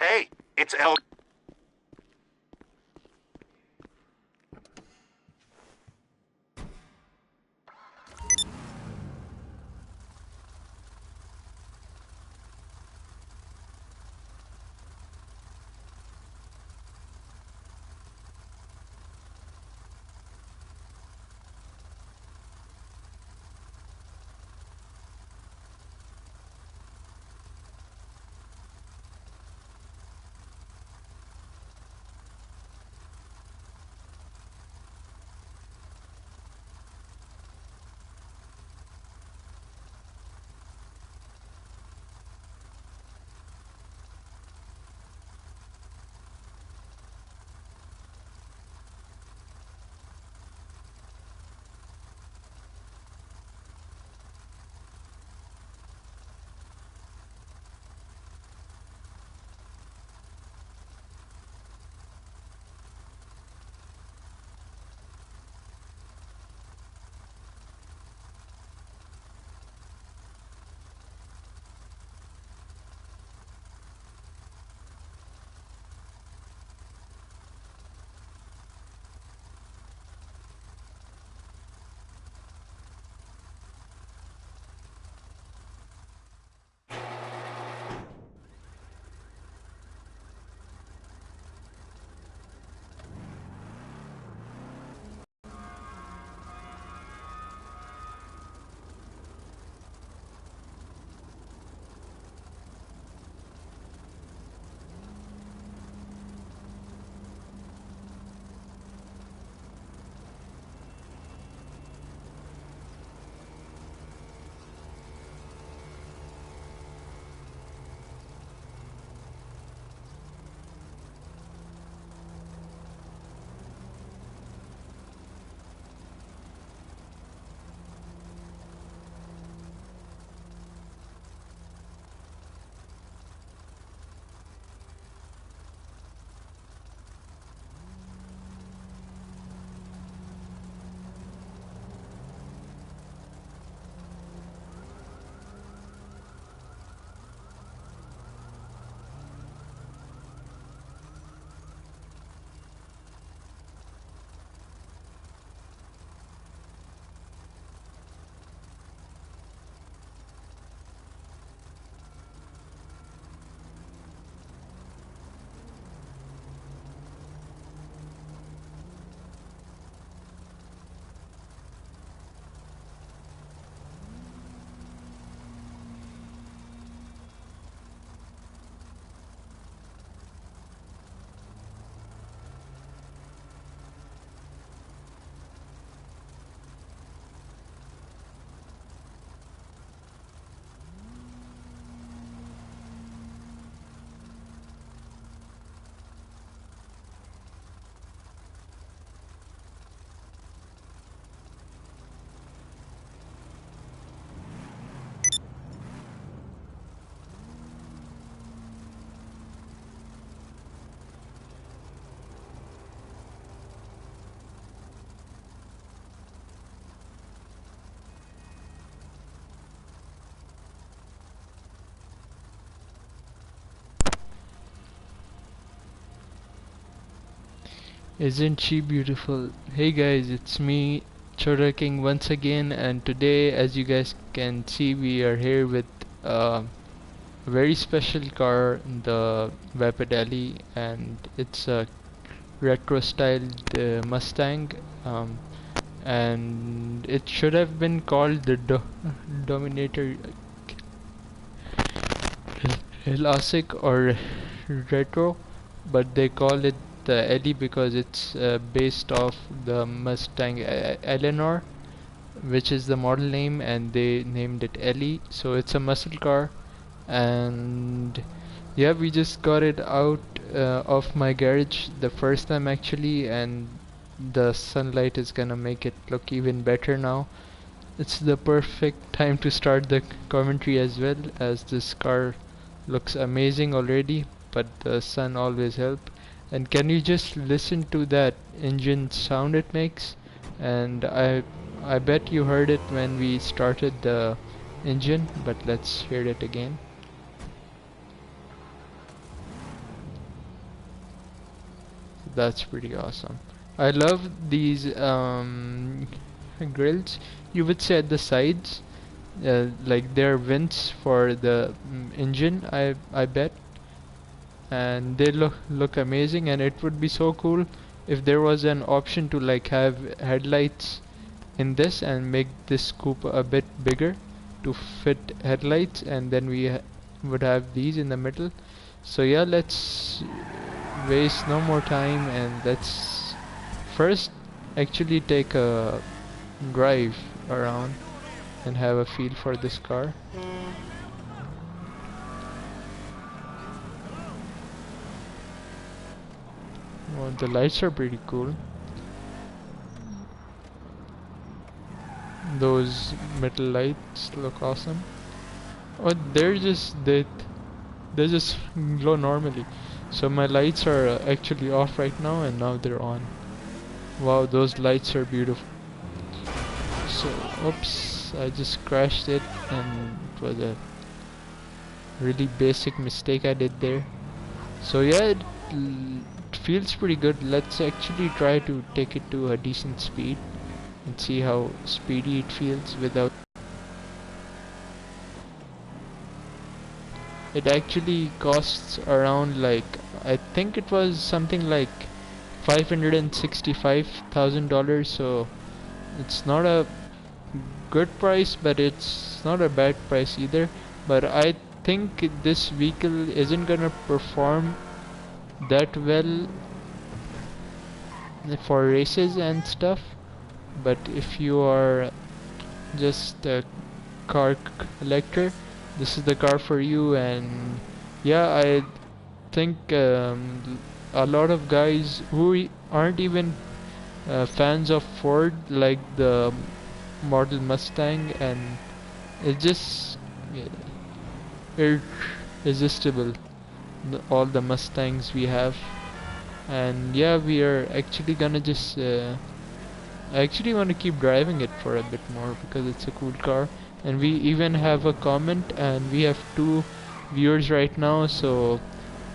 Hey, it's Ellie. Isn't she beautiful? Hey guys, it's me, Chora King once again, and today, as you guys can see, we are here with a very special car, the Vapid Ellie, and it's a retro styled Mustang, um, and it should have been called the Dominator Classic or Retro, but they call it the Ellie because it's based off the Mustang Elenaor, which is the model name, and they named it Ellie. So it's a muscle car, and yeah, we just got it out of my garage the first time actually, and the sunlight is gonna make it look even better now. It's the perfect time to start the commentary as well, as this car looks amazing already, but the sun always helps. And can you just listen to that engine sound it makes? And I bet you heard it when we started the engine, but let's hear it again. That's pretty awesome. I love these grills. You would say at the sides, like they're vents for the engine. I bet, and they look amazing. And it would be so cool if there was an option to like have headlights in this and make this coupe a bit bigger to fit headlights, and then we would have these in the middle. So yeah, let's waste no more time and let's first actually take a drive around and have a feel for this car. Well, the lights are pretty cool. Those metal lights look awesome. Oh, they just glow normally. So my lights are actually off right now, and now they're on. Wow, those lights are beautiful. So, oops, I just crashed it, and it was a really basic mistake I did there. So yeah, it feels pretty good. Let's actually try to take it to a decent speed and see how speedy it feels without. It actually costs around, like, I think it was something like $565,000, so it's not a good price, but it's not a bad price either. But I think this vehicle isn't gonna perform that well for races and stuff, but if you are just a car collector, this is the car for you. And yeah, I think a lot of guys who aren't even fans of Ford like the model Mustang, and it's just irresistible, all the Mustangs we have. And yeah, we are actually gonna just I actually want to keep driving it for a bit more because it's a cool car. And we even have a comment, and we have 2 viewers right now, so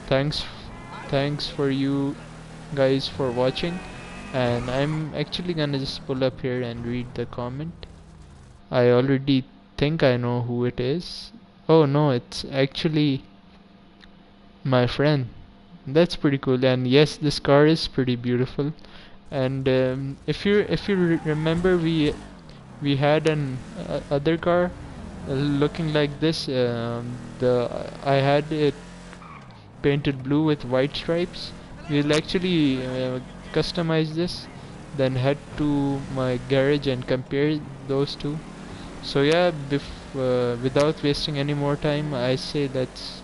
thanks for you guys for watching. And I'm actually gonna just pull up here and read the comment. I already think I know who it is. Oh no, it's actually my friend. That's pretty cool. And yes, this car is pretty beautiful. And if you remember, we had an other car looking like this. The I had it painted blue with white stripes. We'll actually customize this, then head to my garage and compare those two. So yeah, without wasting any more time, I say let's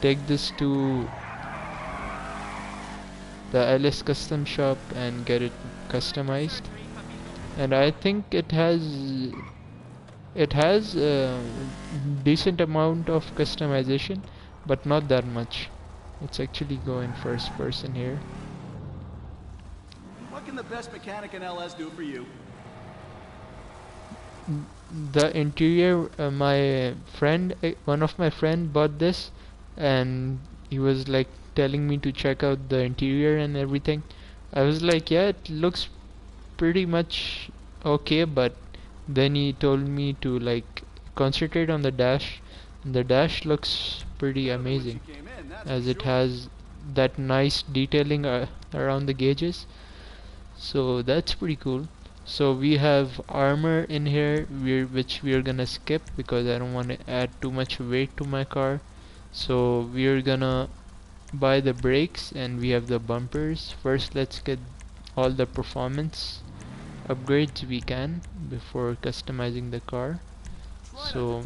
take this to the LS custom shop and get it customized. And I think it has a decent amount of customization, but not that much. Let's actually go in first person here. What can the best mechanic in LS do for you? The interior, my friend, one of my friend bought this, and he was like telling me to check out the interior and everything. I was like, yeah, it looks pretty much okay, but then he told me to like concentrate on the dash. And the dash looks pretty amazing, as it has that nice detailing around the gauges. So that's pretty cool. So we have armor in here, which we are gonna skip because I don't want to add too much weight to my car. So we are gonna buy the brakes, and we have the bumpers. First, let's get all the performance upgrades we can before customizing the car. So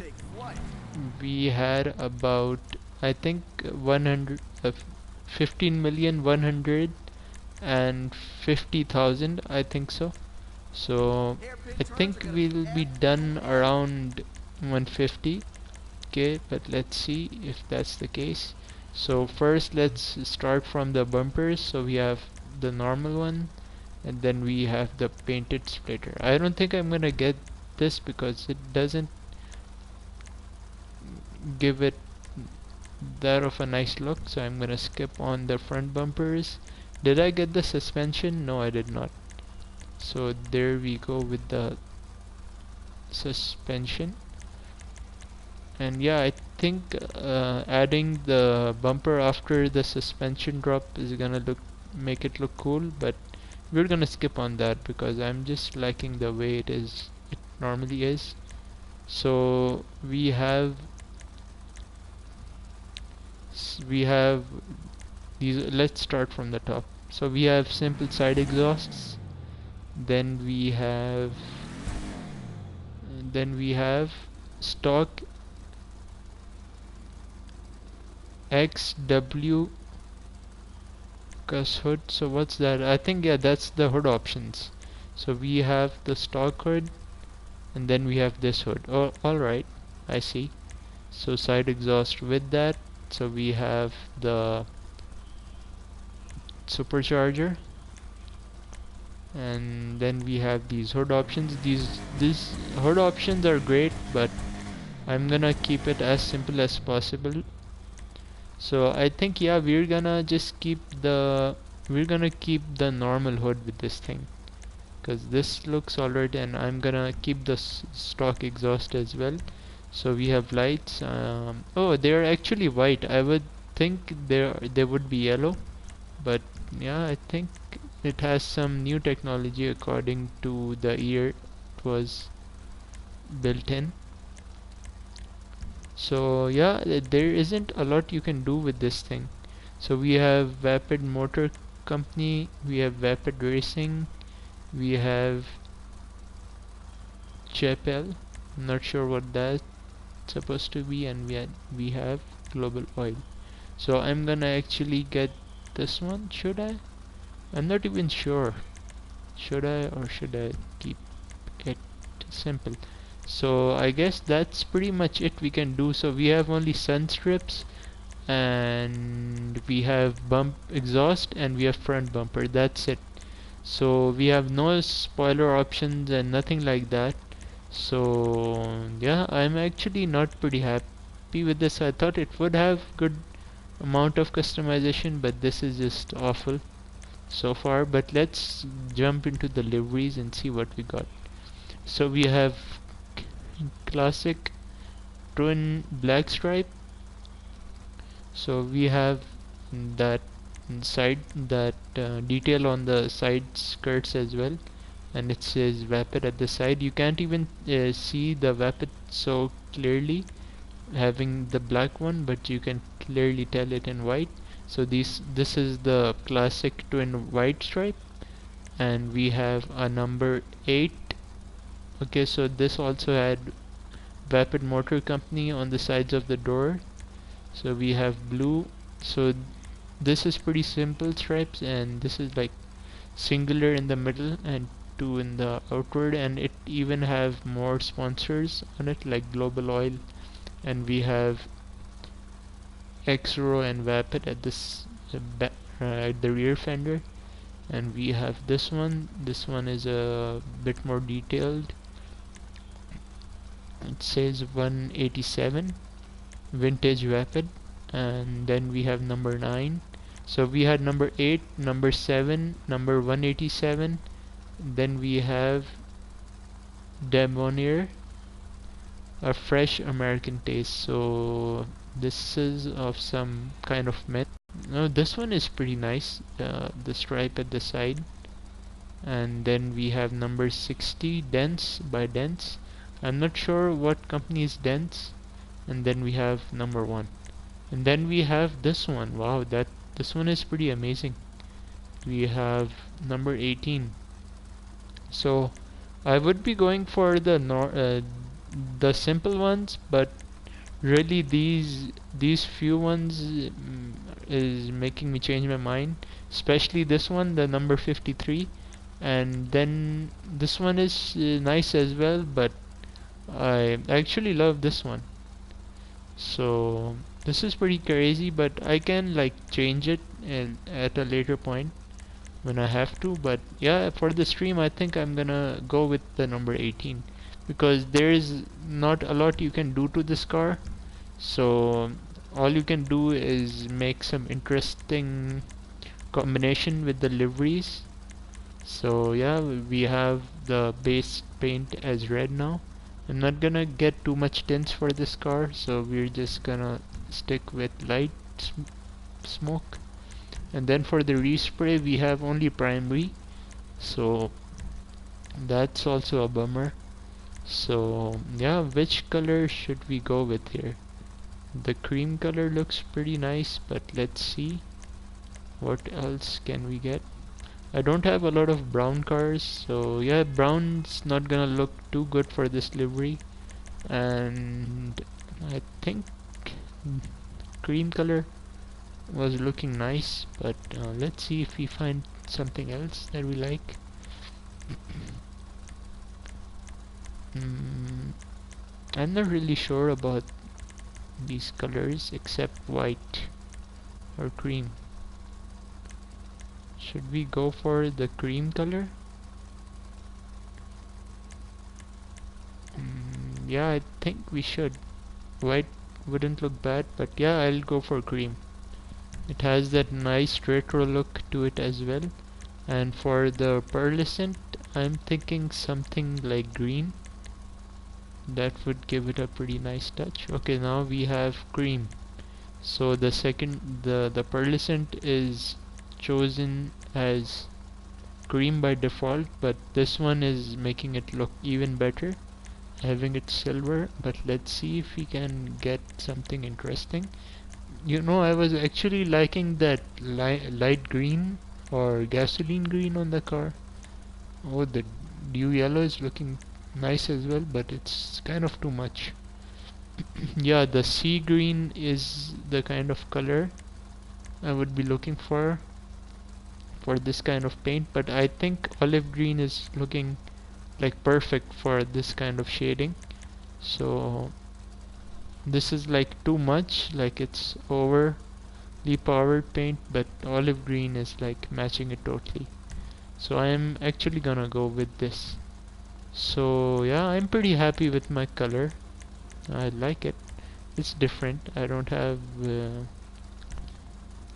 we had about, I think, 15,150,000, I think so. So I think we'll be done around 150k, but let's see if that's the case. So first let's start from the bumpers. So we have the normal one, and then we have the painted splitter. I don't think I'm gonna get this because it doesn't give it that of a nice look, so I'm gonna skip on the front bumpers, Did I get the suspension? No, I did not. So there we go with the suspension. And yeah, I think adding the bumper after the suspension drop is gonna make it look cool, but we're gonna skip on that because I'm just liking the way it normally is. So we have these. Let's start from the top. So we have simple side exhausts, then we have stock XW cus hood. So what's that? I think, yeah, that's the hood options. So we have the stock hood, and then we have this hood. Oh, alright, I see. So side exhaust with that. So we have the supercharger, and then we have these hood options. These hood options are great, but I'm gonna keep it as simple as possible. So I think, yeah, we're gonna keep the normal hood with this thing, because this looks alright, and I'm gonna keep the stock exhaust as well. So we have lights. Oh, they're actually white. I would think they would be yellow, but yeah, I think it has some new technology according to the year it was built in. So yeah, there isn't a lot you can do with this thing. So we have Vapid Motor Company, we have Vapid Racing, we have Chapel, I'm not sure what that's supposed to be, and we have Global Oil. So I'm gonna actually get this one. Should I? I'm not even sure. Should I, or should I keep it simple? So I guess that's pretty much it we can do. So we have only sun strips, and we have bump exhaust, and we have front bumper. That's it. So we have no spoiler options and nothing like that. So yeah, I'm actually not pretty happy with this. I thought it would have good amount of customization, but this is just awful so far. But let's jump into the liveries and see what we got. So we have classic twin black stripe. So we have that detail on the side skirts as well, and it says Vapid at the side. You can't even see the Vapid so clearly having the black one, but you can clearly tell it in white. So this is the classic twin white stripe, and we have a number 8. Okay, so this also had Vapid Motor Company on the sides of the door. So we have blue. So this is pretty simple stripes, and this is like singular in the middle and 2 in the outward, and it even have more sponsors on it like Global Oil, and we have X-Row and Vapid at at the rear fender. And we have this one. This one is a bit more detailed. It says 187 vintage Vapid, and then we have number 9. So we had number 8, number 7, number 187. Then we have Debonair, a fresh American taste. So this is of some kind of myth. No, this one is pretty nice. The stripe at the side. And then we have number 60, Dense by Dense. I'm not sure what company is Dense. And then we have number 1. And then we have this one. Wow, this one is pretty amazing. We have number 18. So I would be going for the simple ones, but really these few ones is making me change my mind. Especially this one, the number 53, and then this one is nice as well, but I actually love this one. So this is pretty crazy, but I can like change it at a later point when I have to. But yeah, for the stream I think I'm gonna go with the number 18, because there is not a lot you can do to this car. So all you can do is make some interesting combination with the liveries. So yeah, we have the base paint as red now. I'm not gonna get too much tints for this car, so we're just gonna stick with light smoke. And then for the respray we have only primary, so that's also a bummer. So yeah, which color should we go with here? The cream color looks pretty nice, but let's see what else can we get. I don't have a lot of brown cars, so yeah, brown's not gonna look too good for this livery. And I think cream color was looking nice, but let's see if we find something else that we like. I'm not really sure about these colors except white or cream. Should we go for the cream color? Yeah, I think we should. White wouldn't look bad, but yeah, I'll go for cream. It has that nice retro look to it as well. And for the pearlescent, I'm thinking something like green. That would give it a pretty nice touch. Okay, now we have cream. So the pearlescent is chosen as cream by default, but this one is making it look even better, having it silver. But let's see if we can get something interesting. You know, I was actually liking that light green or gasoline green on the car. Oh, the dew yellow is looking nice as well, but it's kind of too much. Yeah, the sea green is the kind of color I would be looking for this kind of paint, but I think olive green is looking like perfect for this kind of shading. So this is like too much, like it's overly powered paint, but olive green is like matching it totally. So I'm actually gonna go with this. So yeah, I'm pretty happy with my color. I like it. It's different. I don't have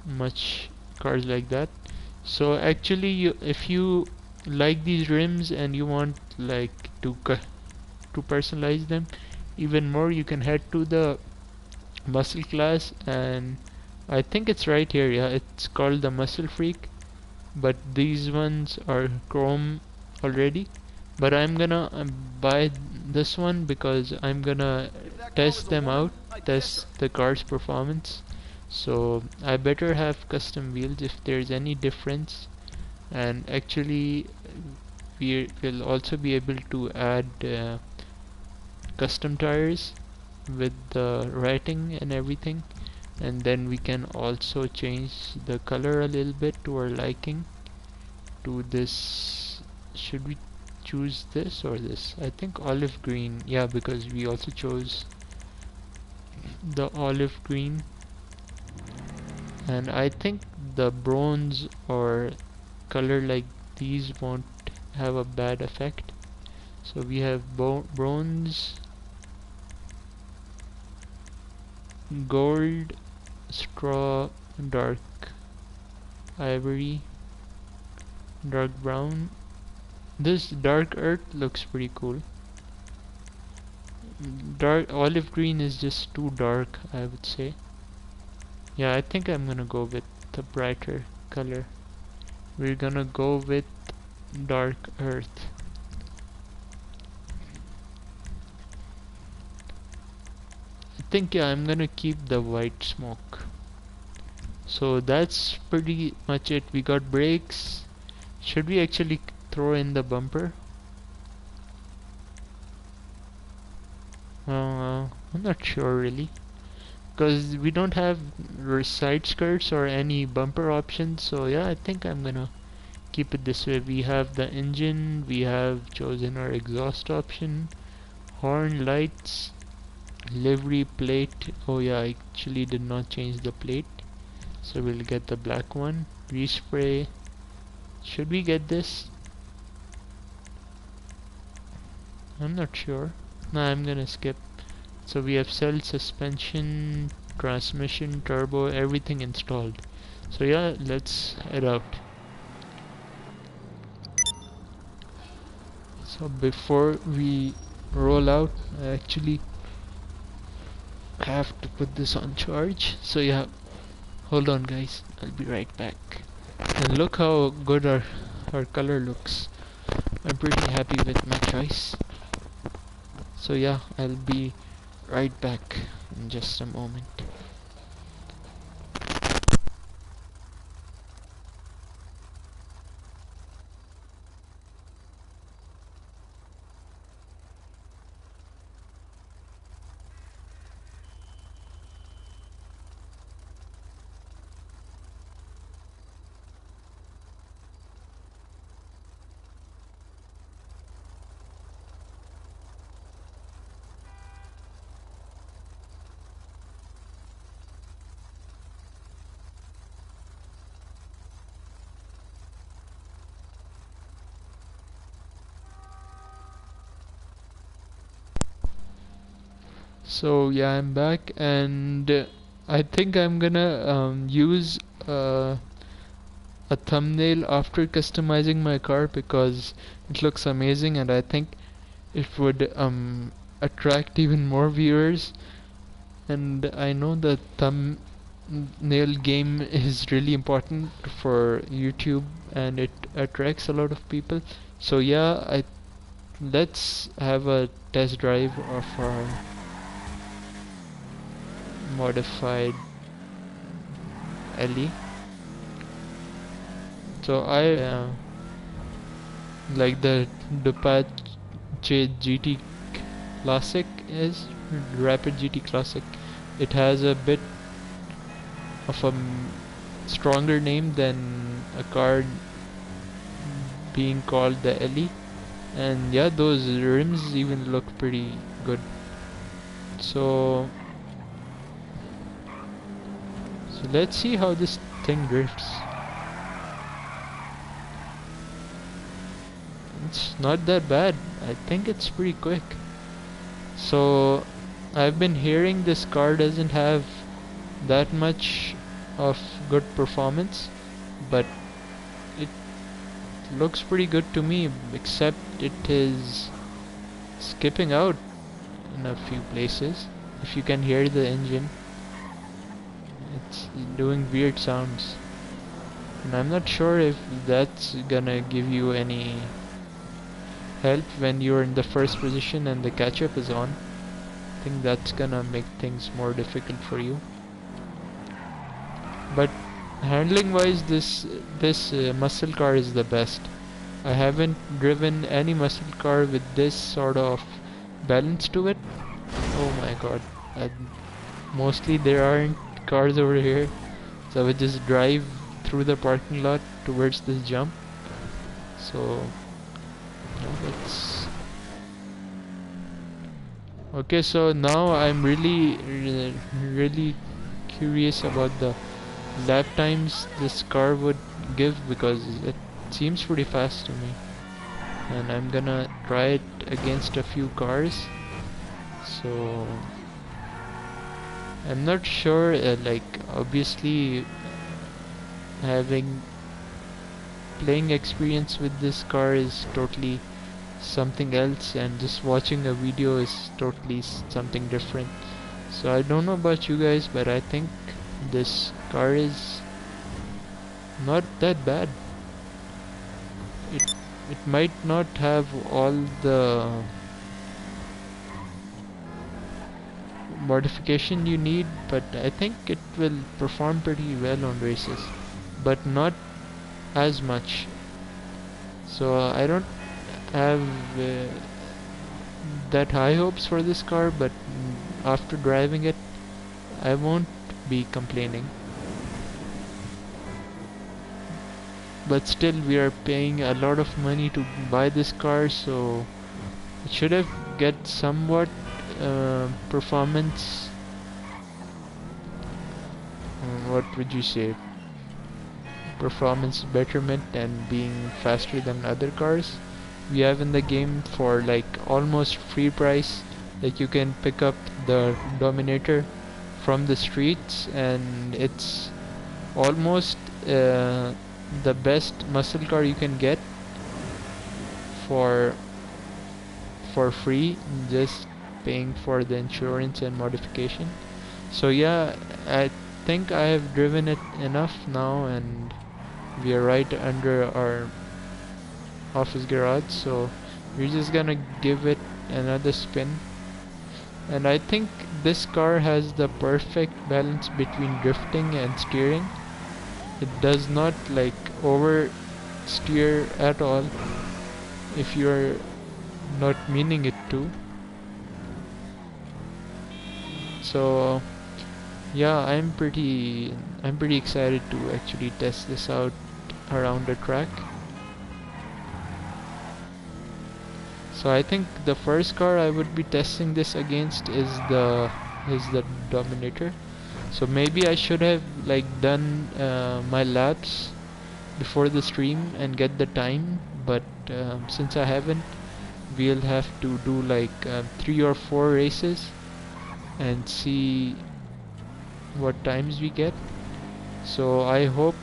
much cars like that. So actually, if you like these rims and you want like to personalize them even more, you can head to the muscle class, and I think it's right here. Yeah, it's called the Muscle Freak, but these ones are chrome already. But I'm gonna buy this one because I'm gonna test them out, test the car's performance. So I better have custom wheels if there's any difference. And actually we will also be able to add custom tires with the writing and everything, and then we can also change the color a little bit to our liking. To this, should we choose this or this? I think olive green, yeah, because we also chose the olive green. And I think the bronze or color like these won't have a bad effect. So we have bronze, gold, straw, dark ivory, dark brown. This dark earth looks pretty cool. Dark olive green is just too dark, I would say. Yeah, I think I'm gonna go with the brighter color. We're gonna go with dark earth. I think, yeah, I'm gonna keep the white smoke. So that's pretty much it. We got brakes. Should we actually throw in the bumper? I'm not sure really, because we don't have side skirts or any bumper options. So yeah, I think I'm gonna keep it this way. We have the engine, we have chosen our exhaust option, horn, lights, livery plate. Oh yeah, I actually did not change the plate, so we'll get the black one. Respray, should we get this? I'm not sure. No, I'm gonna skip. So we have cell, suspension, transmission, turbo, everything installed. So yeah, let's head out. So before we roll out, I actually have to put this on charge. So yeah, hold on guys, I'll be right back. And look how good our color looks. I'm pretty happy with my choice. So yeah, I'll be right back in just a moment. So yeah, I'm back, and I think I'm gonna use a thumbnail after customizing my car because it looks amazing, and I think it would attract even more viewers. And I know the thumbnail game is really important for YouTube, and it attracts a lot of people. So yeah, let's have a test drive of our modified Ellie. So I like the Apache GT Classic is Rapid GT Classic. It has a bit of a stronger name than a car being called the Ellie, and yeah, those rims even look pretty good. So let's see how this thing drifts. It's not that bad. I think it's pretty quick. So I've been hearing this car doesn't have that much of good performance, but it looks pretty good to me, except it is skipping out in a few places. If you can hear the engine, it's doing weird sounds, and I'm not sure if that's gonna give you any help when you're in the first position and the catch-up is on. I think that's gonna make things more difficult for you. But handling wise, this muscle car is the best. I haven't driven any muscle car with this sort of balance to it. Oh my god. Mostly there aren't cars over here, so I would just drive through the parking lot towards this jump. So let's okay, so now I'm really curious about the lap times this car would give, because it seems pretty fast to me, and I'm gonna try it against a few cars. So I'm not sure, like obviously having playing experience with this car is totally something else, and just watching a video is totally something different. So I don't know about you guys, but I think this car is not that bad. It might not have all the modification you need, but I think it will perform pretty well on races, but not as much. So I don't have that high hopes for this car, but after driving it I won't be complaining. But still, we are paying a lot of money to buy this car, so it should have get somewhat performance, what would you say, performance betterment and being faster than other cars we have in the game for like almost free price. Like you can pick up the Dominator from the streets, and it's almost the best muscle car you can get for free, just paying for the insurance and modification. So yeah, I think I have driven it enough now, and we are right under our office garage, so we're just gonna give it another spin. And I think this car has the perfect balance between drifting and steering. It does not like over steer at all if you're not meaning it to. So yeah, I'm pretty excited to actually test this out around the track. So I think the first car I would be testing this against is the Dominator. So maybe I should have like done my laps before the stream and get the time, but since I haven't, we'll have to do like 3 or 4 races and see what times we get. So I hope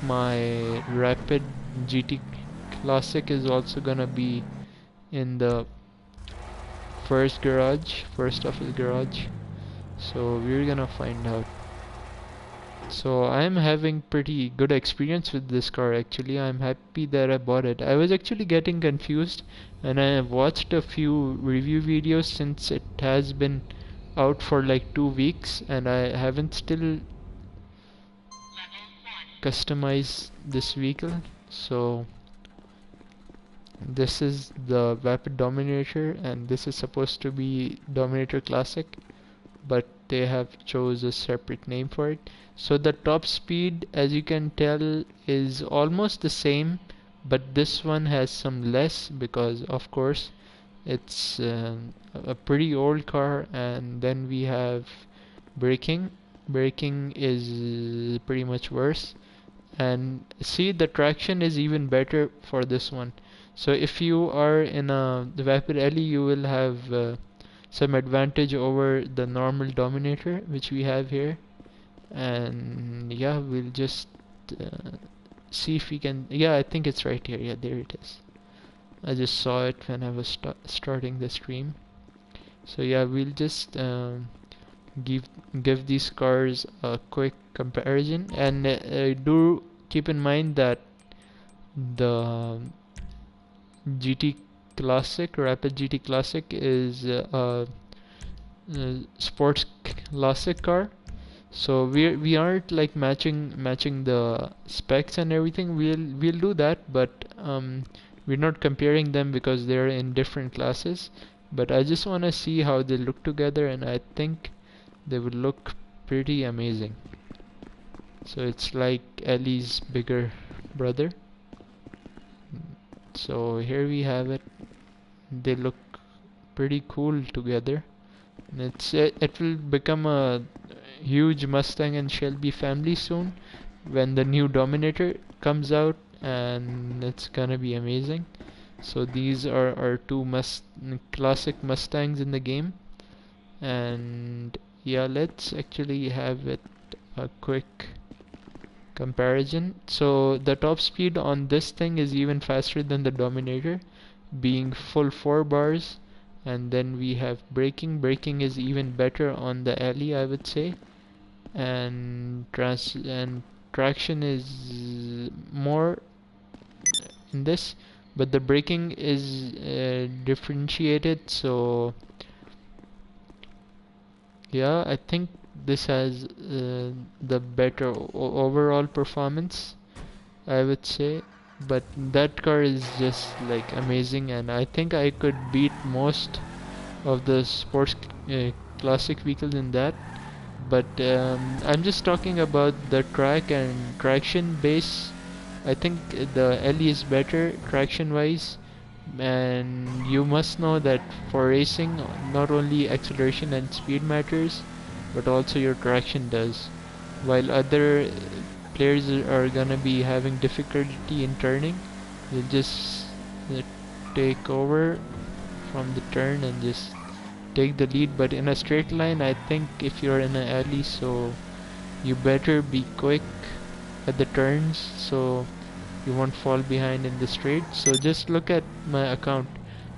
my Rapid GT Classic is also gonna be in the first office garage. So we're gonna find out. So I'm having pretty good experience with this car actually. I'm happy that I bought it. I was actually getting confused, and I have watched a few review videos since it has been out for like 2 weeks, and I haven't still customized this vehicle. So this is the Vapid Dominator, and this is supposed to be Dominator Classic, but they have chose a separate name for it. So the top speed, as you can tell, is almost the same, but this one has some less because of course it's a pretty old car. And then we have braking is pretty much worse, and see, the traction is even better for this one. So if you are in the Vapid Ellie, you will have some advantage over the normal Dominator, which we have here. And yeah, we'll just see if we can. Yeah, I think it's right here. Yeah, there it is. I just saw it when I was starting the stream. So yeah, we'll just give these cars a quick comparison, and do keep in mind that the GT Classic, Rapid GT Classic, is a sports classic car. So we aren't like matching the specs and everything. We'll do that, but we're not comparing them because they're in different classes. But I just want to see how they look together, and I think they will look pretty amazing. So it's like Ellie's bigger brother. So here we have it. They look pretty cool together. And it will become a huge Mustang and Shelby family soon when the new Dominator comes out, and it's gonna be amazing. So these are our two classic Mustangs in the game. And yeah, let's actually have it a quick comparison. So the top speed on this thing is even faster than the Dominator, being full 4 bars. And then we have braking is even better on the Ellie, I would say. And traction is more in this, but the braking is differentiated. So yeah, I think this has the better overall performance, I would say. But that car is just like amazing, and I think I could beat most of the sports classic vehicles in that. But I'm just talking about the track and traction base. I think the Ellie is better traction wise, and you must know that for racing, not only acceleration and speed matters, but also your traction does. While other players are gonna be having difficulty in turning, you'll just take over from the turn and just take the lead. But in a straight line, I think if you're in an alley, so you better be quick at the turns, so you won't fall behind in the straight. So just look at my account.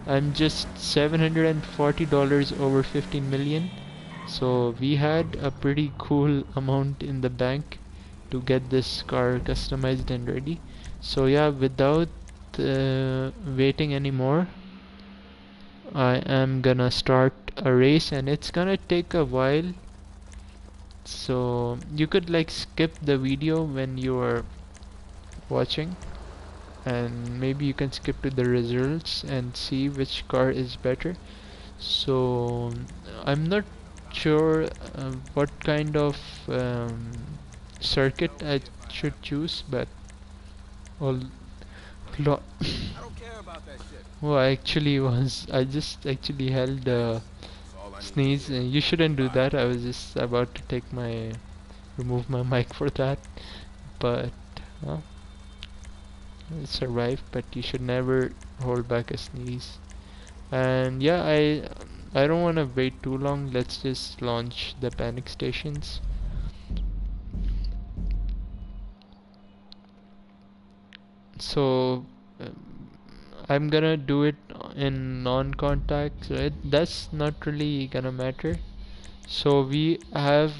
I'm just $740 over 15 million. So we had a pretty cool amount in the bank to get this car customized and ready. So yeah, without waiting anymore, I am gonna start a race, and it's gonna take a while. So you could like skip the video when you are watching, and maybe you can skip to the results and see which car is better. So I'm not sure what kind of circuit I should choose, but all I don't care about that shit. oh, I just actually held sneeze. You shouldn't do that. I was just about to remove my mic for that, but uh, it survived. But you should never hold back a sneeze. And yeah, I don't want to wait too long. Let's just launch the panic stations. So I'm gonna do it in non-contact, so that's not really gonna matter. So we have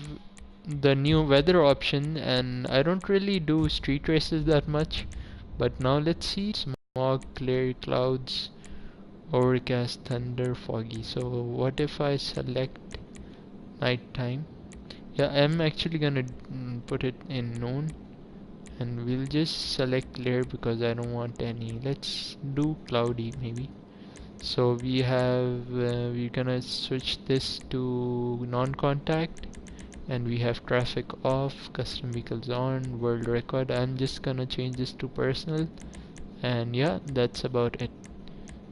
the new weather option, and I don't really do street races that much, but now let's see. Smog, clear clouds, overcast, thunder, foggy. So what if I select nighttime? Yeah, I'm actually gonna put it in noon, and we'll just select clear because I don't want any. Let's do cloudy maybe. So we're gonna switch this to non-contact, and we have traffic off, custom vehicles on, world record. I'm just gonna change this to personal, and yeah, that's about it.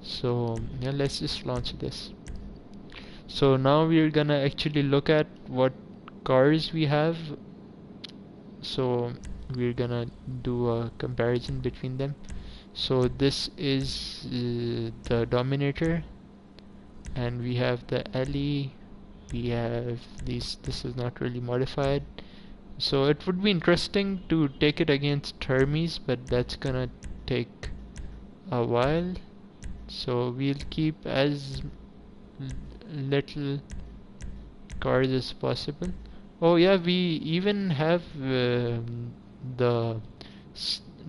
So yeah, let's just launch this. So now we're gonna actually look at what cars we have. So we're gonna do a comparison between them. So this is the Dominator, and we have the Ellie. We have this is not really modified, so it would be interesting to take it against Hermes, but that's gonna take a while. So we'll keep as little cars as possible. Oh yeah, we even have the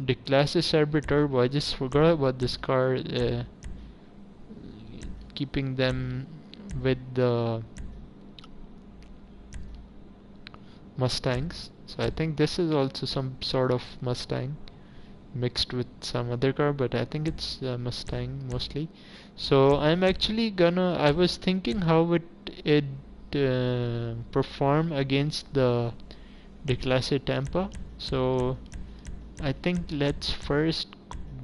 the classes Cyber Turbo. I just forgot about this car, keeping them with the Mustangs. So I think this is also some sort of Mustang mixed with some other car, but I think it's Mustang mostly. So I was thinking how would it perform against the class Tampa. So I think let's first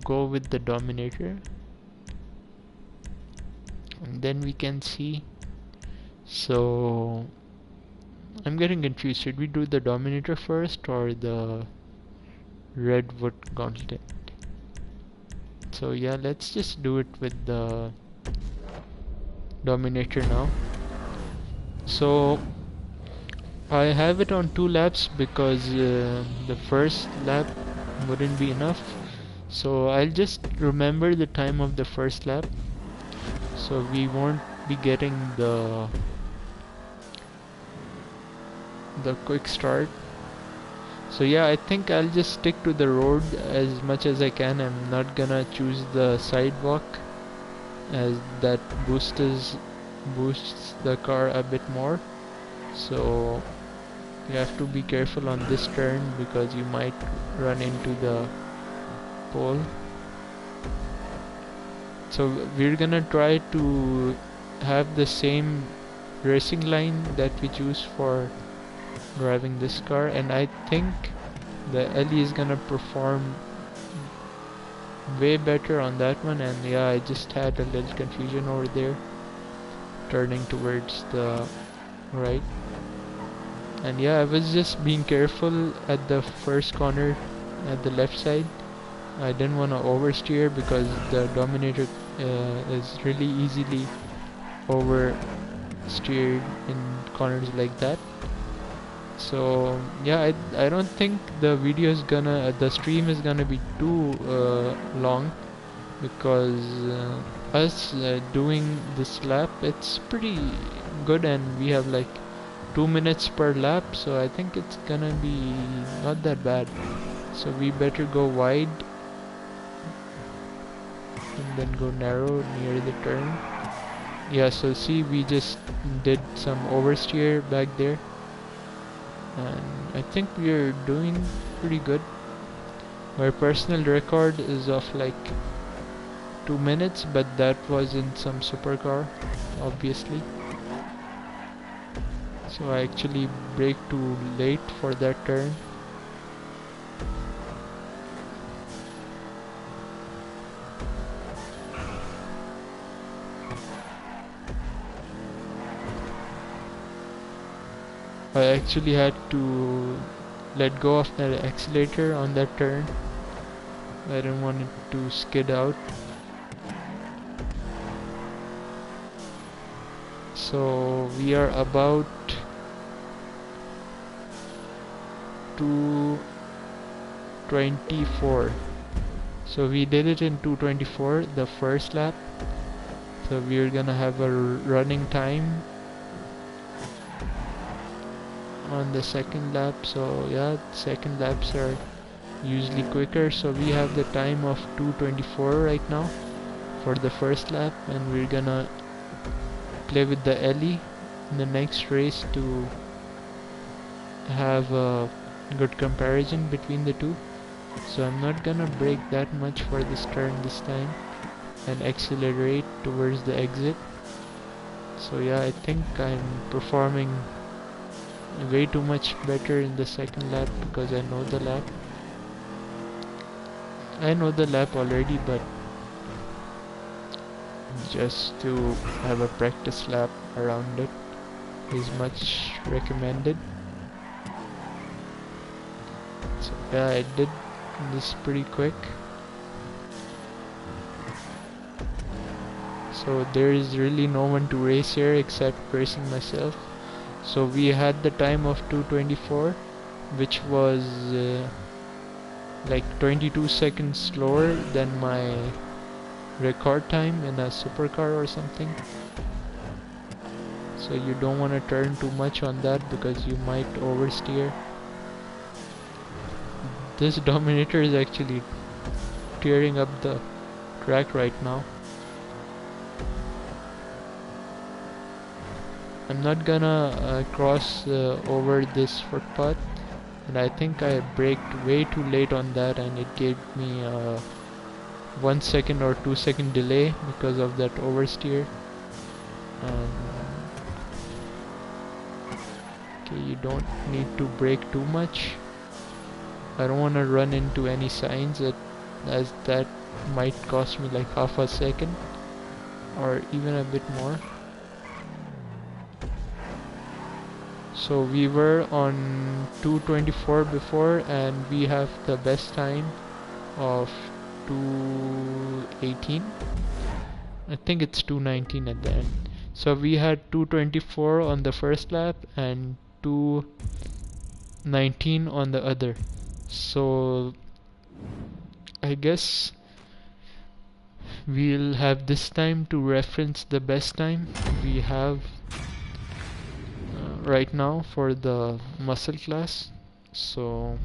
go with the Dominator, and then we can see. So I'm getting confused. Should we do the Dominator first or the Redwood Gauntlet? So yeah, let's just do it with the Dominator now. So I have it on 2 laps because the first lap wouldn't be enough. So I'll just remember the time of the first lap, so we won't be getting the quick start. So yeah, I think I'll just stick to the road as much as I can. I'm not gonna choose the sidewalk, as that boosts the car a bit more. So you have to be careful on this turn because you might run into the pole. So we're gonna try to have the same racing line that we choose for driving this car, and I think the Ellie is gonna perform way better on that one. And yeah, I just had a little confusion over there, turning towards the right. And yeah, I was just being careful at the first corner at the left side. I didn't want to oversteer because the Dominator is really easily oversteered in corners like that. So yeah, I don't think the video is gonna the stream is gonna be too long, because us doing this lap, it's pretty good, and we have like 2 minutes per lap, so I think it's gonna be not that bad. So we better go wide and then go narrow near the turn. Yeah, so see, we just did some oversteer back there, and I think we're doing pretty good. My personal record is of like 2 minutes, but that was in some supercar, obviously. So I actually braked too late for that turn. I actually had to let go of the accelerator on that turn. I didn't want it to skid out. So we are about 224. So we did it in 224 the first lap. So we're gonna have a running time on the second lap. So yeah, second laps are usually quicker. So we have the time of 224 right now for the first lap, and we're gonna play with the Ellie in the next race to have a good comparison between the two. So I'm not gonna brake that much for this turn this time and accelerate towards the exit. So yeah, I think I'm performing way too much better in the second lap because I know the lap. I know the lap already, but just to have a practice lap around it is much recommended. So yeah, I did this pretty quick. So there is really no one to race here except racing myself. So we had the time of 224, which was like 22 seconds slower than my record time in a supercar or something. So you don't want to turn too much on that because you might oversteer. This Dominator is actually tearing up the track right now. I'm not gonna cross over this footpath, and I think I braked way too late on that, and it gave me a 1 second or 2 second delay because of that oversteer. Okay, you don't need to brake too much. I don't want to run into any signs as that might cost me like half a second or even a bit more. So we were on 224 before, and we have the best time of 218. I think it's 219 at the end. So we had 224 on the first lap and 219 on the other. So I guess we'll have this time to reference the best time we have right now for the muscle class. So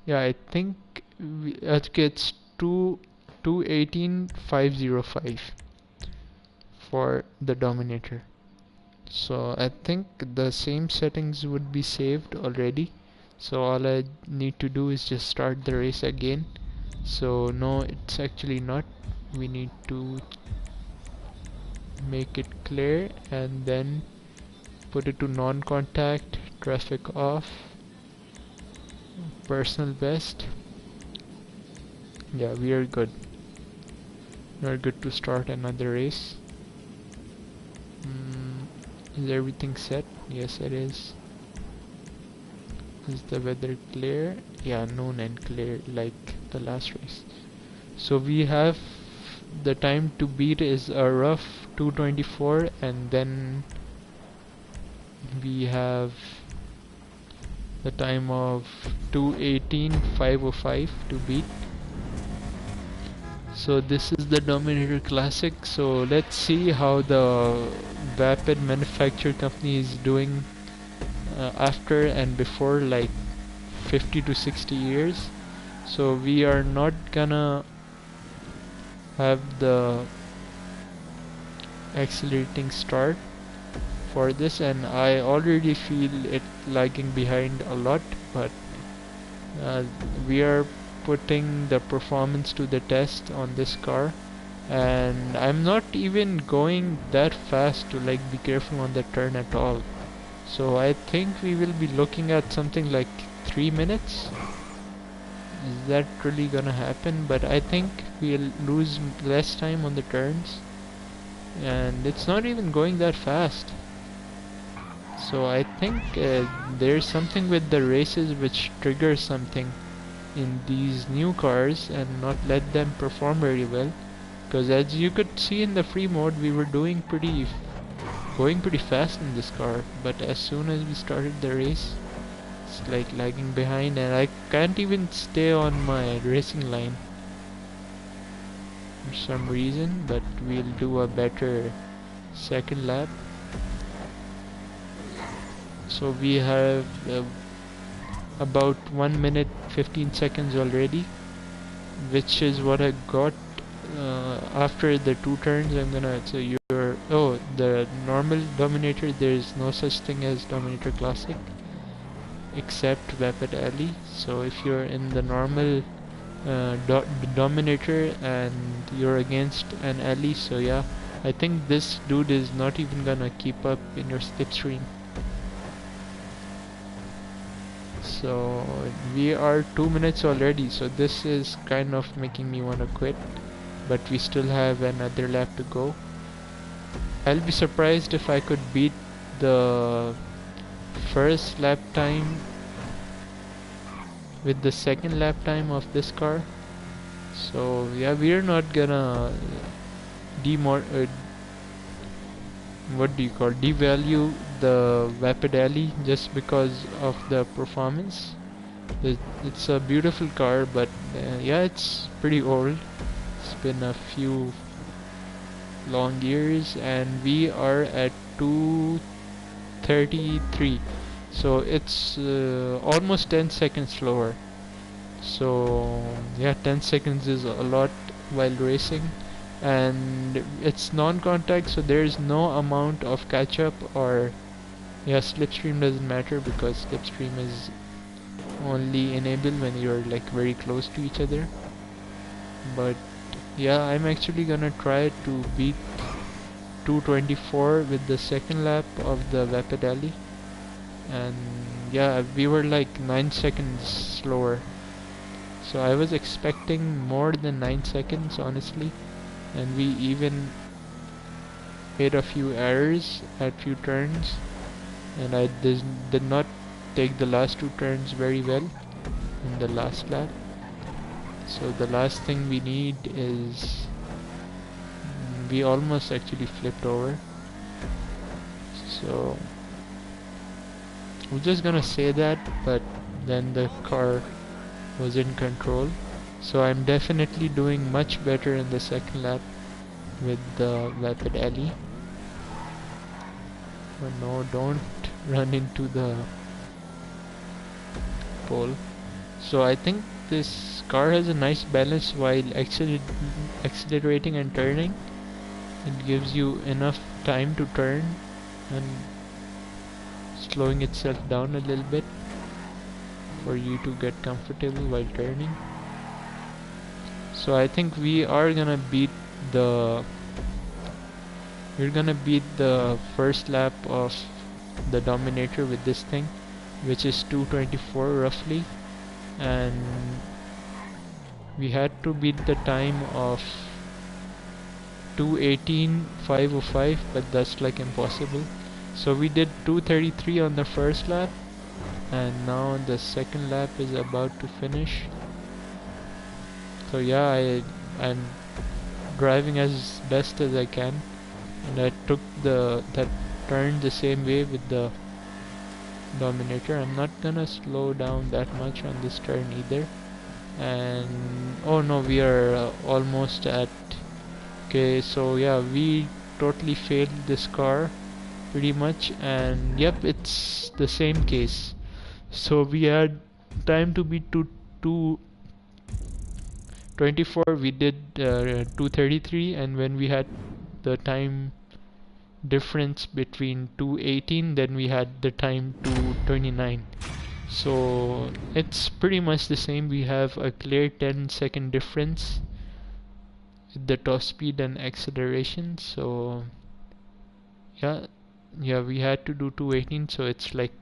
yeah, I think it's 218,505 for the Dominator. So I think the same settings would be saved already. So all I need to do is just start the race again. So no, it's actually not. We need to make it clear and then put it to non-contact, traffic off, personal best. Yeah, we are good. We are good to start another race. Is everything set? Yes, it is. Is the weather clear? Yeah, noon and clear like the last race. So we have the time to beat is a rough 224, and then we have the time of 2:18.505 to beat. So this is the Dominator Classic. So let's see how the Vapid manufacturer company is doing after and before, like 50 to 60 years. So we are not gonna have the accelerating start for this, and I already feel it lagging behind a lot, but we are putting the performance to the test on this car, and I'm not even going that fast to like be careful on the turn at all. So I think we will be looking at something like 3 minutes. Is that really gonna happen? But I think we'll lose less time on the turns, and it's not even going that fast. So I think there's something with the races which triggers something in these new cars and not let them perform very well, because as you could see in the free mode, we were going pretty fast in this car, but as soon as we started the race, it's like lagging behind, and I can't even stay on my racing line for some reason. But we'll do a better second lap. So we have about 1 minute 15 seconds already, which is what I got after the 2 turns. I'm gonna, so you're, oh, the normal Dominator, there's no such thing as Dominator Classic except Vapid Ellie. So if you're in the normal Dominator and you're against an Ellie, so yeah, I think this dude is not even gonna keep up in your slipstream. So we are 2 minutes already, so this is kind of making me wanna quit, but we still have another lap to go. I'll be surprised if I could beat the first lap time with the second lap time of this car. So yeah, we're not gonna devalue the Vapid Ellie just because of the performance. It's a beautiful car, but yeah, it's pretty old. It's been a few long years, and we are at 2:33, so it's almost 10 seconds slower. So yeah, 10 seconds is a lot while racing, and it's non-contact, so there is no amount of catch-up, or yeah, slipstream doesn't matter because slipstream is only enabled when you're like very close to each other. But yeah, I'm actually gonna try to beat 2:24 with the second lap of the Vapid Ellie, and yeah, we were like 9 seconds slower. So I was expecting more than 9 seconds, honestly, and we even made a few errors at few turns, and I did not take the last 2 turns very well in the last lap. So the last thing we need is, we almost actually flipped over, so we're just gonna say that, but then the car was in control. So I'm definitely doing much better in the second lap with the Vapid Ellie. Oh no, don't run into the pole. So I think this car has a nice balance while accelerating and turning. It gives you enough time to turn and slowing itself down a little bit for you to get comfortable while turning. So I think we are gonna beat the first lap of the Dominator with this thing, which is 2:24 roughly, and we had to beat the time of 2:18.505, but that's like impossible. So we did 2:33 on the first lap, and now the second lap is about to finish. So yeah, I'm driving as best as I can, and I took that turn the same way with the Dominator. I'm not gonna slow down that much on this turn either. And oh no, we are almost at. Okay, so yeah, we totally failed this car pretty much, and yep, it's the same case. So we had time to beat 224, we did 233, and when we had the time difference between 218, then we had the time 229. So it's pretty much the same. We have a clear 10-second difference with the top speed and acceleration. So yeah, we had to do 218, so it's like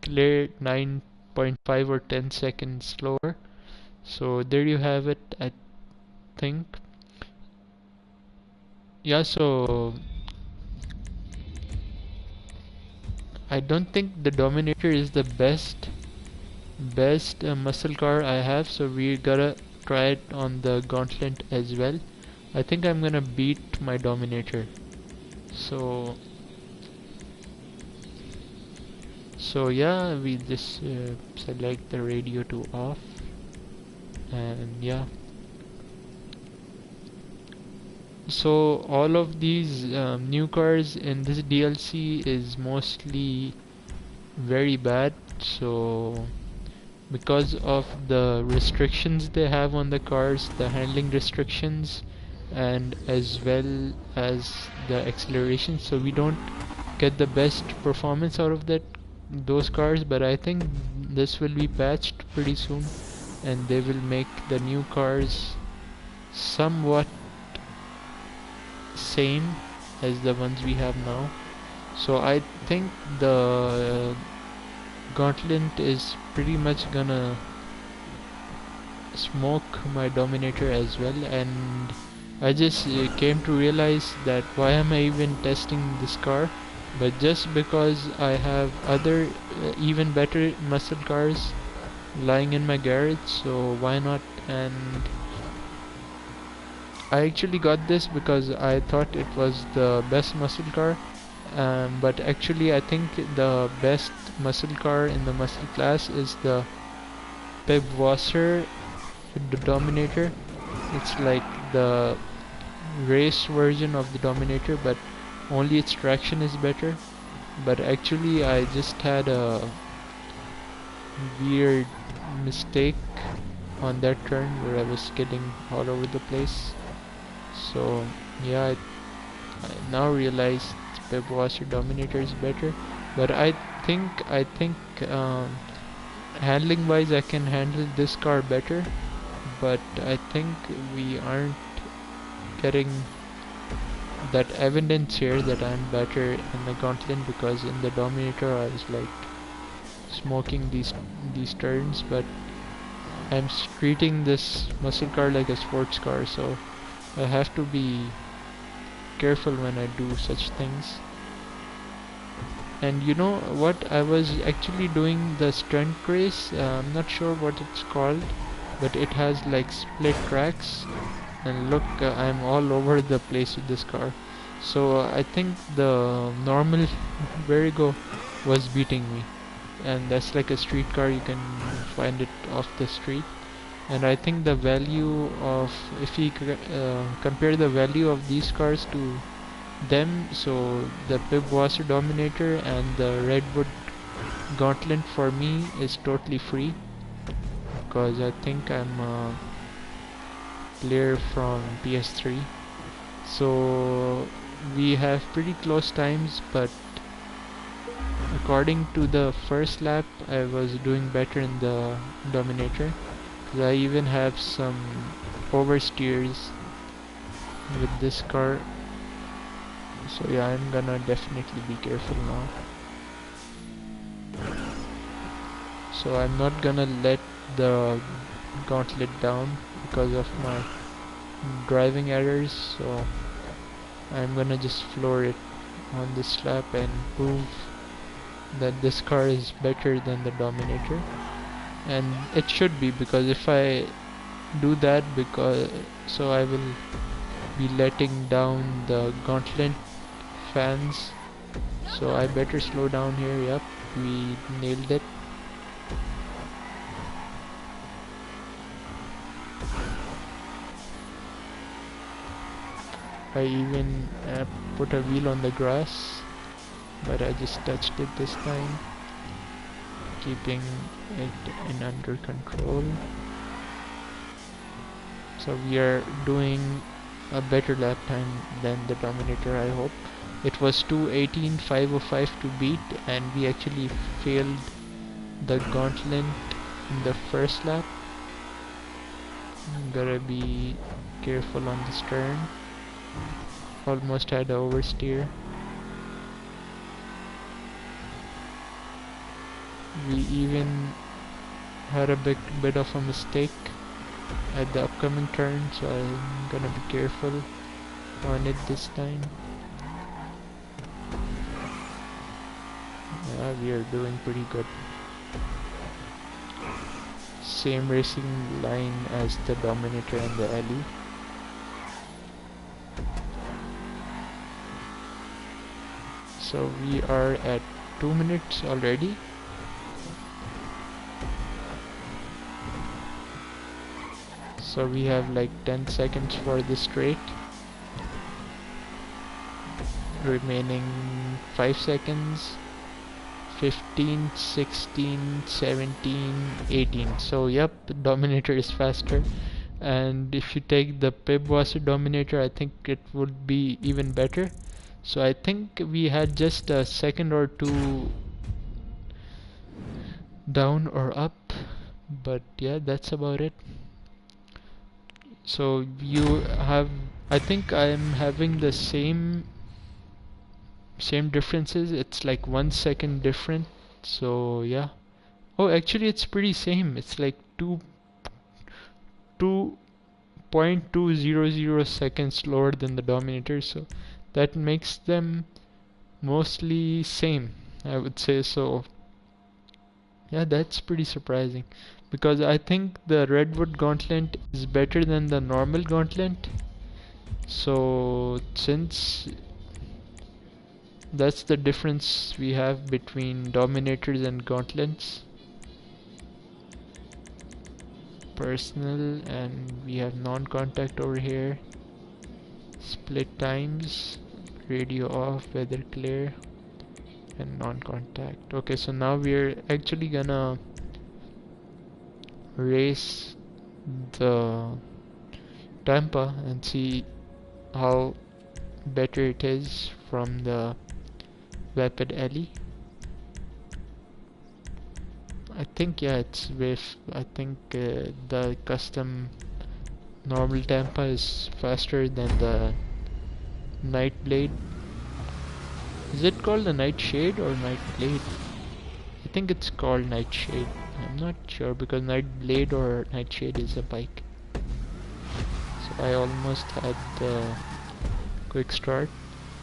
clear 9.5 or 10 seconds slower. So there you have it, I think. Yeah, so I don't think the Dominator is the best muscle car I have, so we gotta try it on the Gauntlet as well. I think I'm gonna beat my Dominator. So yeah, we just select the radio to off, and yeah. So all of these new cars in this DLC is mostly very bad. So because of the restrictions they have on the cars, the handling restrictions, and as well as the acceleration, so we don't get the best performance out of those cars. But I think this will be patched pretty soon, and they will make the new cars somewhat same as the ones we have now. So I think the Gauntlet is pretty much gonna smoke my Dominator as well, and I just came to realize that why am I even testing this car, but just because I have other even better muscle cars lying in my garage, so why not. And I actually got this because I thought it was the best muscle car, but actually I think the best muscle car in the muscle class is the Pep Wasser with the Dominator. It's like the race version of the Dominator, but only its traction is better. But actually I just had a weird mistake on that turn where I was skidding all over the place. So yeah, I now realize Pep Washer Dominator is better. But I think handling wise I can handle this car better, but I think we aren't getting that evidence here that I'm better in the Gauntlet, because in the Dominator I was like smoking these turns, but I'm treating this muscle car like a sports car, so I have to be careful when I do such things. And you know what, I was actually doing the stunt race, I'm not sure what it's called, but it has like split tracks, and look, I'm all over the place with this car. So I think the normal Verigo was beating me, and that's like a street car, you can find it off the street. And I think the value of, if we compare the value of these cars to them, so the Pib Wasser Dominator and the Redwood Gauntlet for me is totally free, because I think I'm a player from PS3. So we have pretty close times, but according to the first lap I was doing better in the Dominator, because I even have some oversteers with this car. So yeah, I'm gonna definitely be careful now. So I'm not gonna let the Gauntlet down because of my driving errors, so I'm gonna just floor it on this lap and prove that this car is better than the Dominator. And it should be, because if I do that, so I will be letting down the Gauntlet fans, so I better slow down here. Yep, we nailed it. I even put a wheel on the grass, but I just touched it this time, keeping it in under control. So we are doing a better lap time than the Dominator, I hope. It was 2:18.505 to beat, and we actually failed the gauntlet in the first lap. Gotta be careful on this turn. Almost had a oversteer. We even had a bit of a mistake at the upcoming turn, so I'm gonna be careful on it this time. Yeah, we are doing pretty good. Same racing line as the Dominator and the Ellie. So we are at 2 minutes already. So we have like 10 seconds for this straight. Remaining 5 seconds. 15, 16, 17, 18. So yep, the Dominator is faster. And if you take the Pibwasser Dominator, I think it would be even better. So I think we had just a second or two down or up, but yeah, that's about it. So you have, I think I'm having the same differences. It's like 1 second different. So yeah. Oh, actually it's pretty same. It's like 2.200 seconds slower than the Dominator, so that makes them mostly same, I would say. So yeah, that's pretty surprising, because I think the Redwood Gauntlet is better than the normal Gauntlet. So since that's the difference we have between Dominators and Gauntlets, personal, and we have non-contact over here, split times, radio off, weather clear, and non-contact. Okay, so now we're actually gonna race the Tampa and see how better it is from the Vapid Ellie. I think yeah, it's with I think the custom normal Tampa is faster than the Nightblade. Is it called the Nightshade or Nightblade? I think it's called Nightshade. I'm not sure, because Nightblade or Nightshade is a bike. So I almost had the quick start.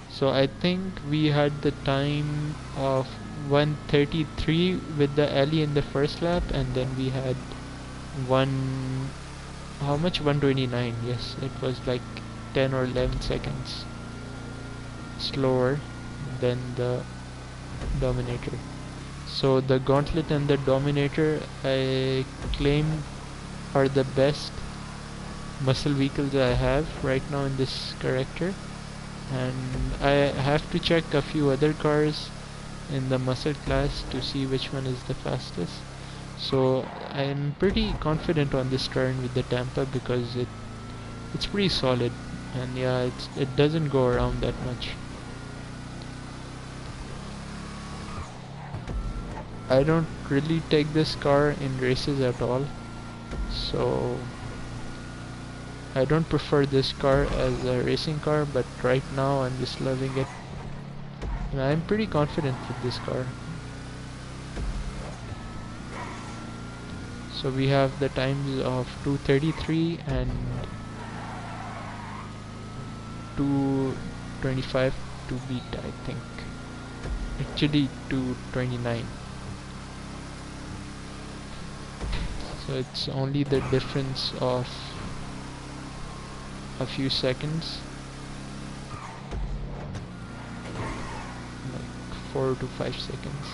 So I think we had the time of 1:33 with the Ellie in the first lap, and then we had how much? 1:29. Yes, it was like 10 or 11 seconds slower than the Dominator. So the Gauntlet and the Dominator, I claim, are the best muscle vehicles I have right now in this character, and I have to check a few other cars in the muscle class to see which one is the fastest. So I'm pretty confident on this turn with the Tampa, because it's pretty solid, and yeah, it doesn't go around that much. I don't really take this car in races at all, so I don't prefer this car as a racing car, but right now I'm just loving it. And I'm pretty confident with this car. So we have the times of 2:33 and 2:25 to beat, I think. Actually 2:29. So it's only the difference of a few seconds, like 4 to 5 seconds.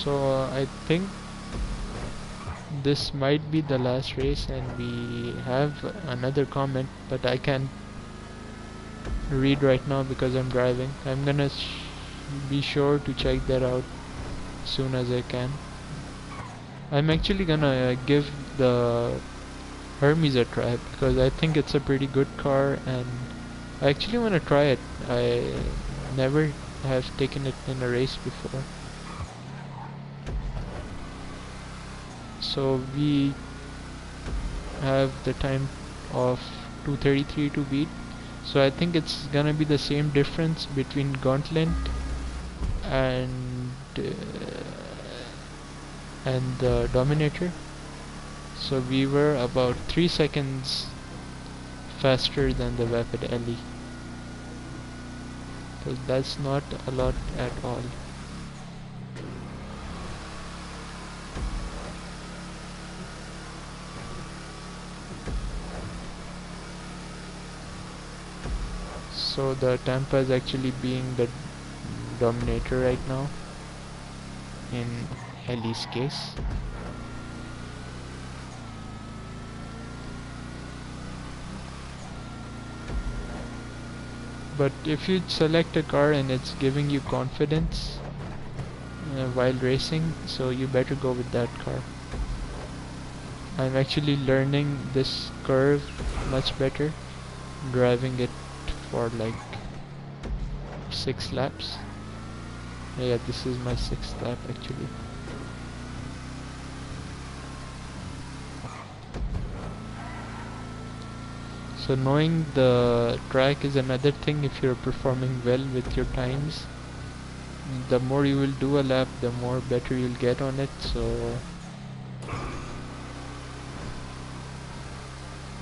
So I think this might be the last race, and we have another comment, but I can't read right now because I'm driving. I'm gonna be sure to check that out as soon as I can. I'm actually gonna give the Hermes a try because I think it's a pretty good car, and I actually want to try it. I never have taken it in a race before. So we have the time of 2:33 to beat. So I think it's gonna be the same difference between Gauntlet and the Dominator. So we were about 3 seconds faster than the Vapid Ellie. So that's not a lot at all. So the Tampa is actually being the Dominator right now in Ellie's case. But if you select a car and it's giving you confidence while racing, so you better go with that car. I'm actually learning this curve much better, driving it for like 6 laps. Yeah, this is my 6th lap actually. So knowing the track is another thing. If you're performing well with your times, the more you will do a lap, the more better you'll get on it. So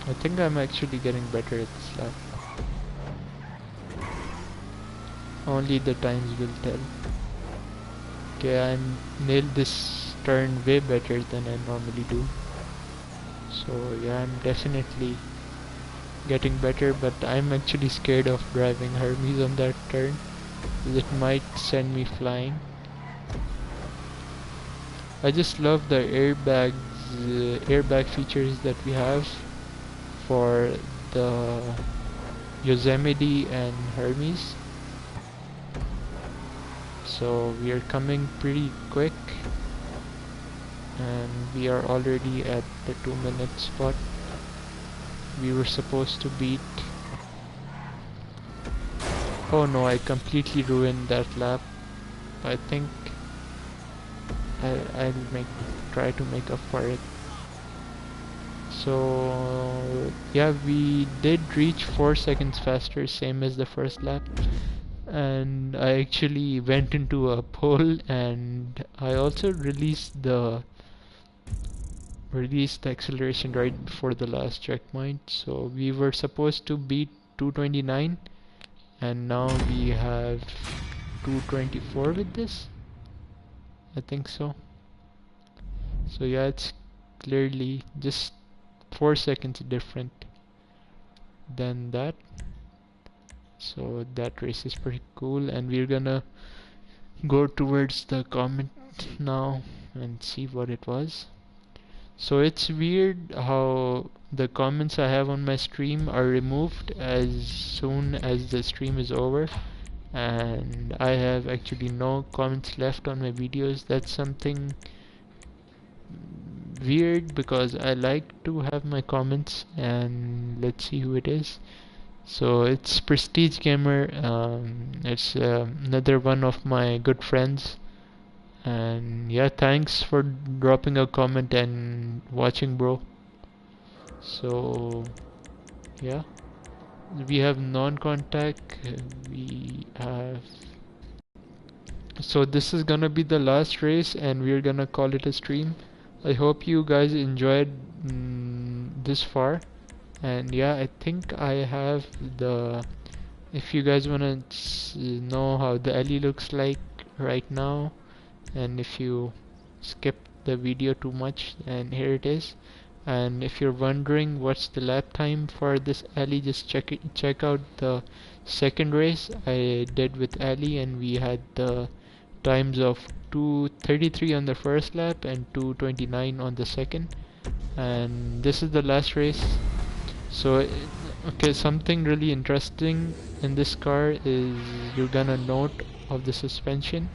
I think I'm actually getting better at this lap. Only the times will tell. Okay, I nailed this turn way better than I normally do. So yeah, I'm definitely getting better, but I'm actually scared of driving Hermes on that turn. It might send me flying. I just love the airbag features that we have for the Yosemite and Hermes. So we are coming pretty quick, and we are already at the 2-minute spot we were supposed to beat. Oh no, I completely ruined that lap. I think I'll try to make up for it. So yeah, we did reach 4 seconds faster, same as the first lap, and I actually went into a pole, and I also released the acceleration right before the last checkpoint. So we were supposed to beat 229, and now we have 224 with this, I think so. So yeah, it's clearly just 4 seconds different than that. So that race is pretty cool, and we're gonna go towards the comment now and see what it was. So it's weird how the comments I have on my stream are removed as soon as the stream is over, and I have actually no comments left on my videos. That's something weird because I like to have my comments, and let's see who it is. So it's Prestige Gamer. It's another one of my good friends. And yeah, thanks for dropping a comment and watching, bro. So yeah, we have non-contact. We have. So this is gonna be the last race, and we're gonna call it a stream. I hope you guys enjoyed this far. And yeah, I think I have the. If you guys wanna know how the alley looks like right now, and if you skip the video too much, and here it is. And if you're wondering what's the lap time for this alley, just check out the second race I did with Ali, and we had the times of 2:33 on the first lap and 2:29 on the second, and this is the last race. So okay, something really interesting in this car is you're gonna note of the suspension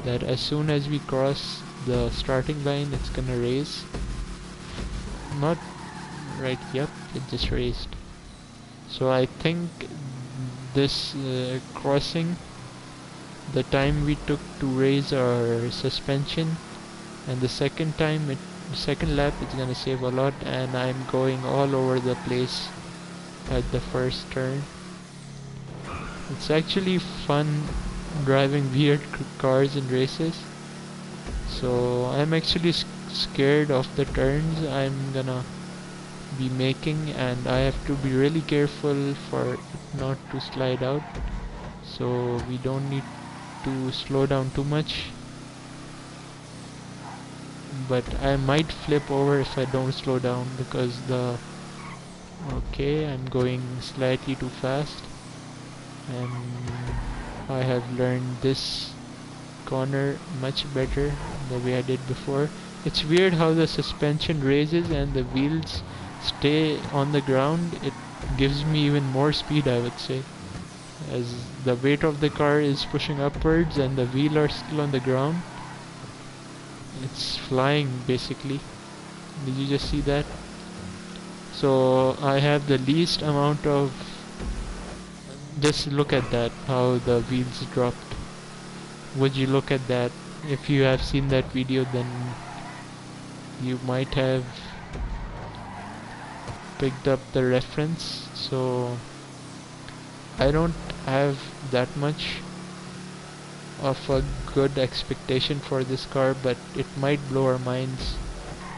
that as soon as we cross the starting line it's gonna raise. Not right, yep, it just raised. So I think this crossing, the time we took to raise our suspension, and the second time, second lap, it's gonna save a lot, and I'm going all over the place at the first turn. It's actually fun driving weird cars in races. So I'm actually scared of the turns I'm gonna be making, and I have to be really careful for it not to slide out. So we don't need to slow down too much, but I might flip over if I don't slow down because the okay, I'm going slightly too fast, and I have learned this corner much better the way I did before. It's weird how the suspension raises and the wheels stay on the ground. It gives me even more speed, I would say, as the weight of the car is pushing upwards and the wheels are still on the ground. It's flying basically. Did you just see that? So I have the least amount of, just look at that, how the wheels dropped. Would you look at that? If you have seen that video, then you might have picked up the reference. So I don't have that much of a good expectation for this car, but it might blow our minds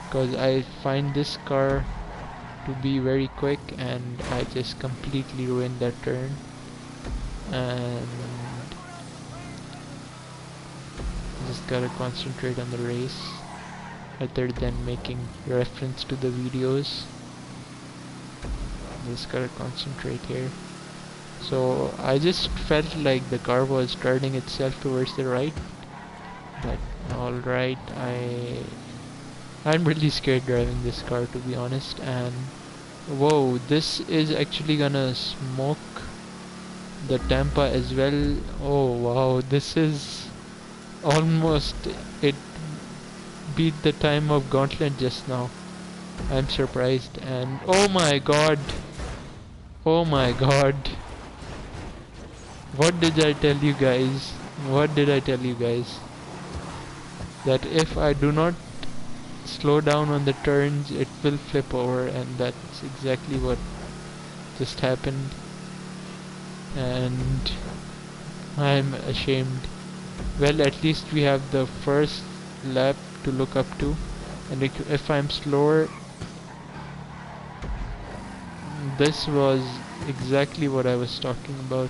because I find this car to be very quick, and I just completely ruined that turn. And just gotta concentrate on the race rather than making reference to the videos. Just gotta concentrate here. So I just felt like the car was turning itself towards the right, but alright, I'm really scared driving this car, to be honest. And whoa, this is actually gonna smoke the Tampa as well. Oh wow, this is almost, it beat the time of Gauntlet just now. I'm surprised. And oh my god, oh my god, what did I tell you guys? What did I tell you guys? That if I do not slow down on the turns, it will flip over, and that's exactly what just happened. And I'm ashamed. Well, at least we have the first lap to look up to, and if I'm slower, this was exactly what I was talking about,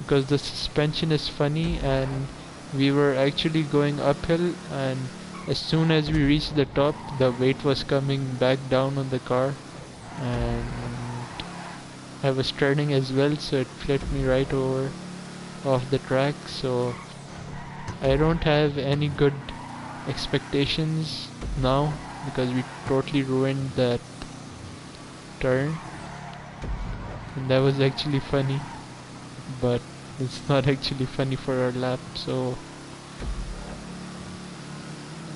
because the suspension is funny, and we were actually going uphill, and as soon as we reached the top, the weight was coming back down on the car, and I was turning as well, so it flipped me right over off the track. So I don't have any good expectations now because we totally ruined that turn, and that was actually funny, but it's not actually funny for our lap. So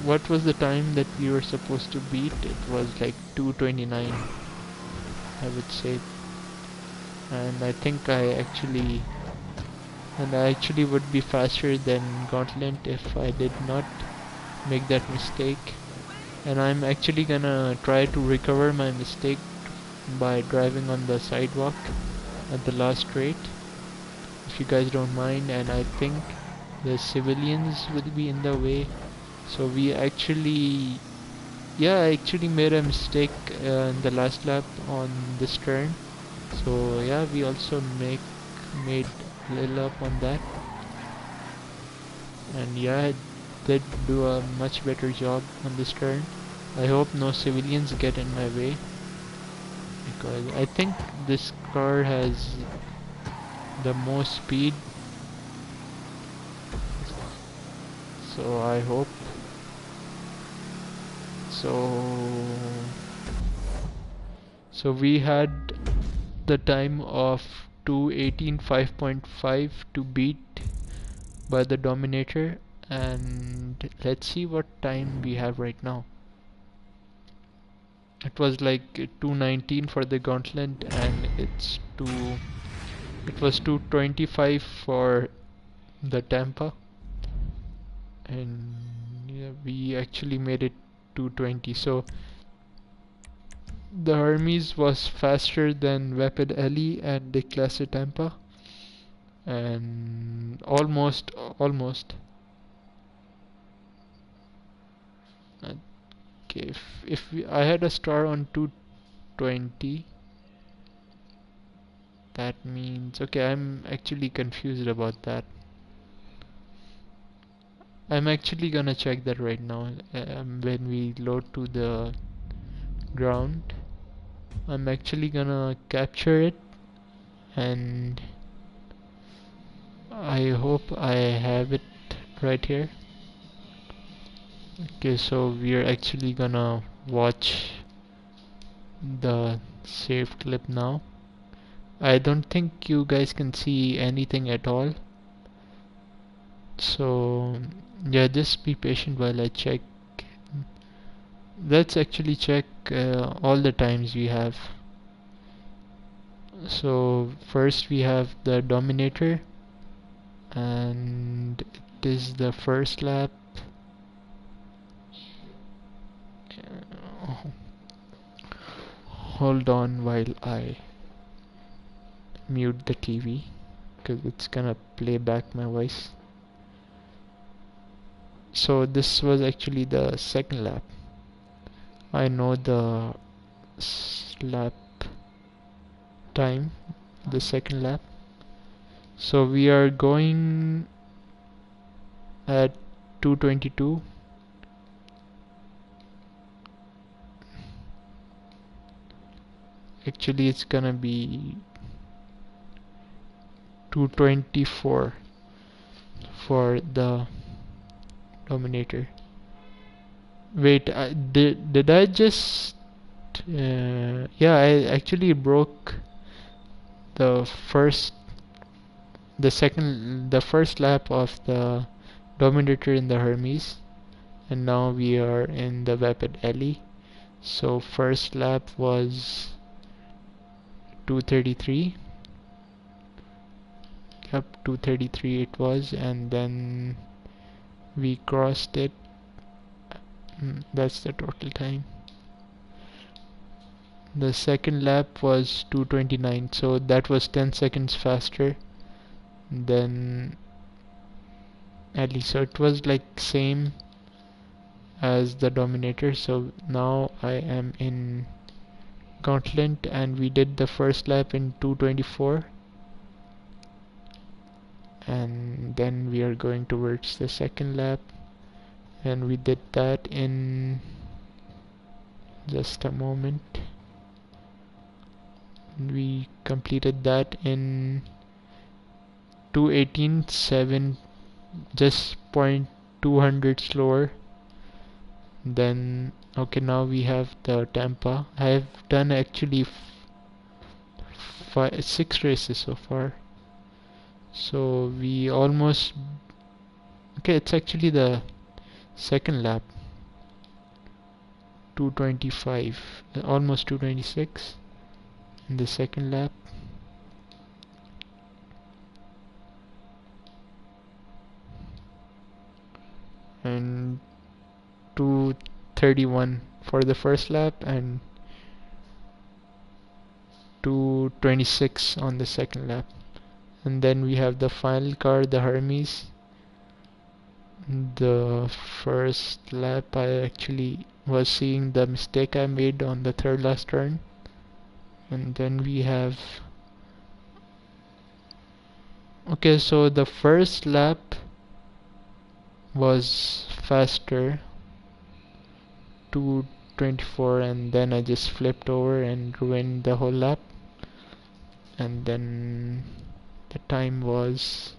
what was the time that we were supposed to beat? It was like 2:29, I would say. And I think I actually would be faster than Gauntlet if I did not make that mistake. And I'm actually gonna try to recover my mistake by driving on the sidewalk at the last straight, if you guys don't mind. And I think the civilians will be in the way, so we actually, yeah, I actually made a mistake in the last lap on this turn. So yeah, we also made a little up on that, and yeah, I did do a much better job on this turn. I hope no civilians get in my way, because I think this car has the most speed. So I hope so we had the time of 2:18:5.5 to beat by the Dominator, and let's see what time we have right now. It was like 2:19 for the Gauntlet, and it was 2:25 for the Tampa, and yeah, we actually made it 2:20. So the Hermes was faster than Vapid Ellie and the Classic Tampa, and almost. Okay, I had a star on 220, that means, okay, I'm actually confused about that. I'm actually gonna check that right now. When we load to the ground, I'm actually gonna capture it, and I hope I have it right here. Okay, so we are actually gonna watch the saved clip now. I don't think you guys can see anything at all, so yeah, just be patient while I check. Let's actually check all the times we have. So first we have the Dominator, and it is the first lap. Hold on while I mute the TV, because it's gonna play back my voice. So this was actually the second lap. I know the lap time, the second lap. So we are going at 2:22. Actually, it's gonna be 2:24 for the Dominator. Wait, did I just? Yeah, I actually broke the first lap of the Dominator in the Hermes, and now we are in the Vapid Ellie. So first lap was 2:33. Yep, 2:33 it was, and then we crossed it. That's the total time. The second lap was 2:29, so that was 10 seconds faster than Ellie. So it was like same as the Dominator. So now I am in Gauntlet, and we did the first lap in 2:24, and then we are going towards the second lap, and we did that in just a moment. We completed that in 2:18:7, just 0.200 slower. Then okay, now we have the Tampa. I have done actually 6 races so far, so we almost, okay, it's actually the second lap, 2:25, almost 2:26 in the second lap. And 2:31 for the first lap, and 2:26 on the second lap. And then we have the final car, the Hermes. The first lap I actually was seeing the mistake I made on the third last turn. And then we have, okay, so the first lap was faster, 2:24, and then I just flipped over and ruined the whole lap. And then the time was,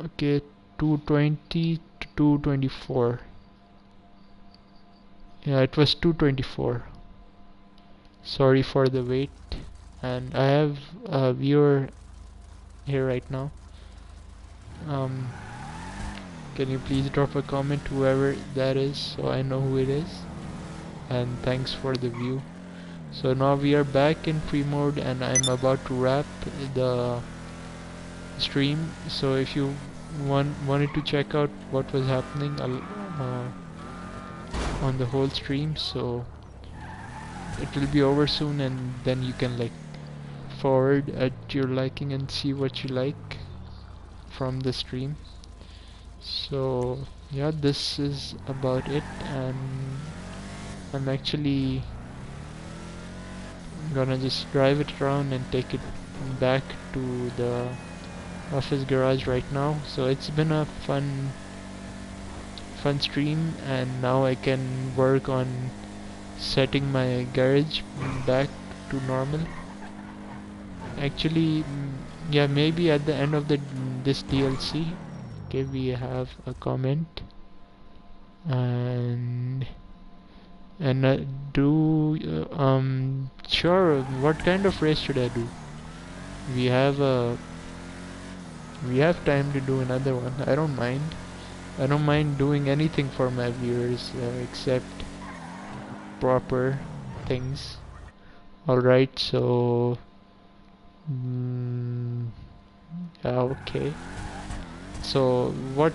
okay, 220 to 224. Yeah, it was 224. Sorry for the wait. And I have a viewer here right now. Um, can you please drop a comment, whoever that is, so I know who it is? And thanks for the view. So now we are back in free mode, and I'm about to wrap the stream. So if you wanted to check out what was happening on the whole stream, so it will be over soon, and then you can like forward at your liking and see what you like from the stream. So yeah, this is about it, and I'm actually gonna just drive it around and take it back to the office garage right now. So it's been a fun stream, and now I can work on setting my garage back to normal. Actually, yeah, maybe at the end of this DLC. Okay, we have a comment, and sure, what kind of race should I do? We have a we have time to do another one. I don't mind doing anything for my viewers, except proper things. Alright, so yeah, okay. So what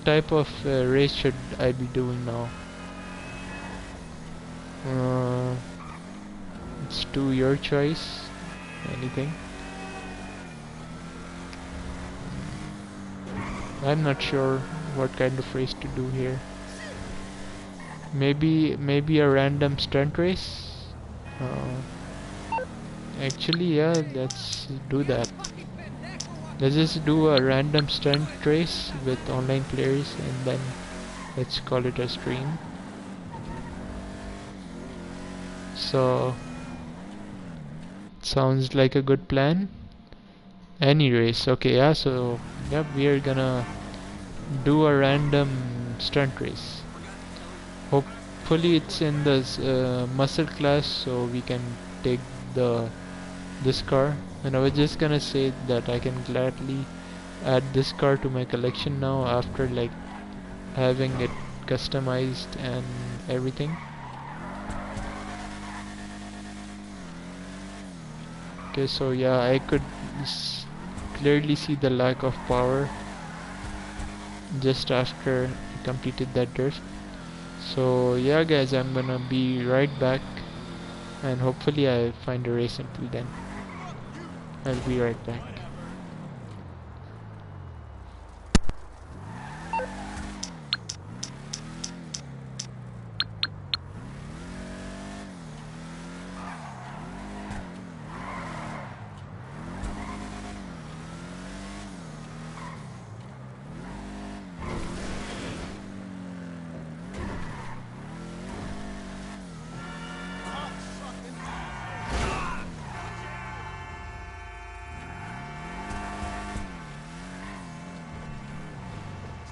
type of race should I be doing now? Uh, it's to your choice. Anything? I'm not sure what kind of race to do here. Maybe a random stunt race. Actually, yeah, let's do that. Let's just do a random stunt race with online players, and then let's call it a stream. So sounds like a good plan. Any race, okay, yeah. So yep, we are gonna do a random stunt race. Hopefully it's in this muscle class, so we can take this car. And I was just gonna say that I can gladly add this car to my collection now, after like having it customized and everything. Okay, so yeah, I could clearly see the lack of power just after I completed that drift. So yeah guys, I'm gonna be right back, and hopefully I find a race. Until then, I'll be right back.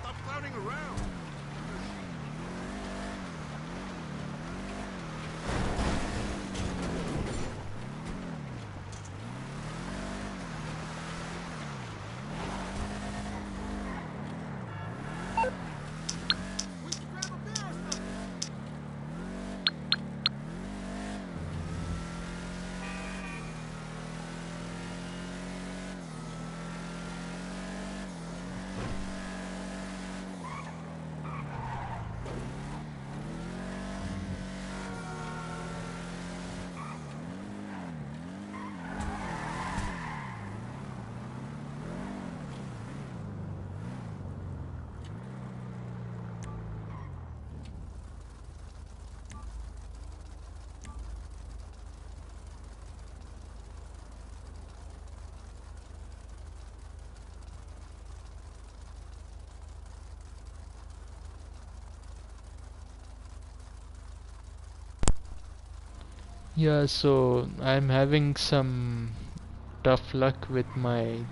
Stop clowning around. We should grab a beer or something. Yeah, so I'm having some tough luck with my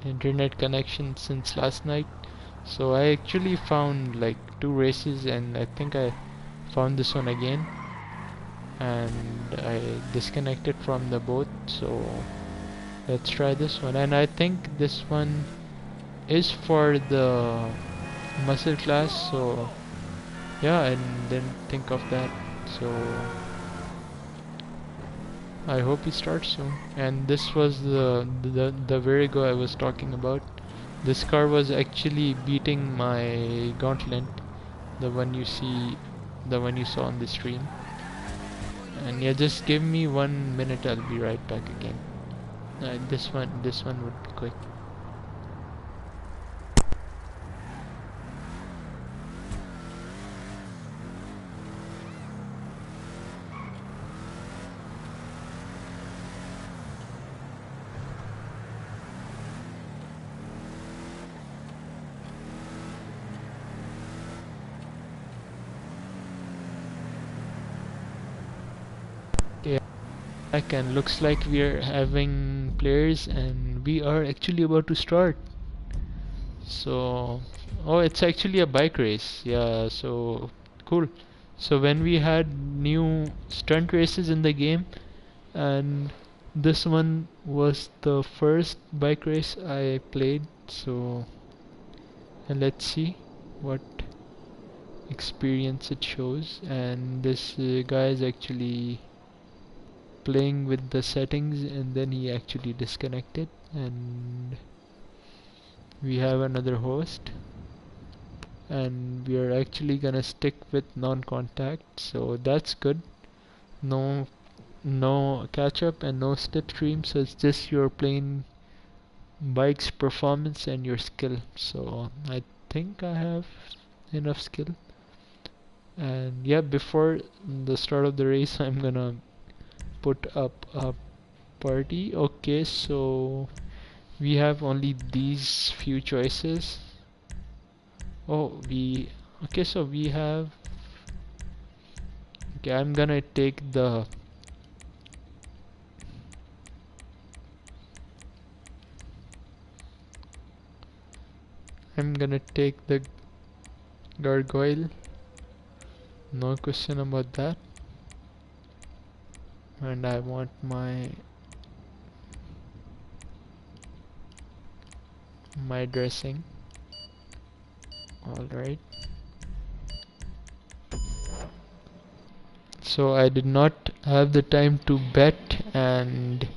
internet connection since last night. So I actually found like 2 races, and I think I found this one again, and I disconnected from the both. So let's try this one, and I think this one is for the muscle class. So yeah, I didn't think of that. So I hope he starts soon. And this was the Virigo I was talking about. This car was actually beating my Gauntlet, the one you see, the one you saw on the stream. And yeah, just give me 1 minute. I'll be right back again. This one would be quick. Yeah, back, and looks like we are having players, and we are actually about to start. So, oh, it's actually a bike race. Yeah, so cool. So when we had new stunt races in the game, and this one was the first bike race I played. So, and let's see what experience it shows. And this guy is actually playing with the settings, and then he actually disconnected, and we have another host, and we are actually gonna stick with non-contact, so that's good. No catch up and no slipstream, so it's just your plain bike's performance and your skill. So I think I have enough skill. And yeah, before the start of the race, I'm gonna put up a party. Okay, so we have only these few choices. Oh, okay, so we have, okay, I'm gonna take the gargoyle, no question about that. And I want my dressing. Alright. So I did not have the time to bet, and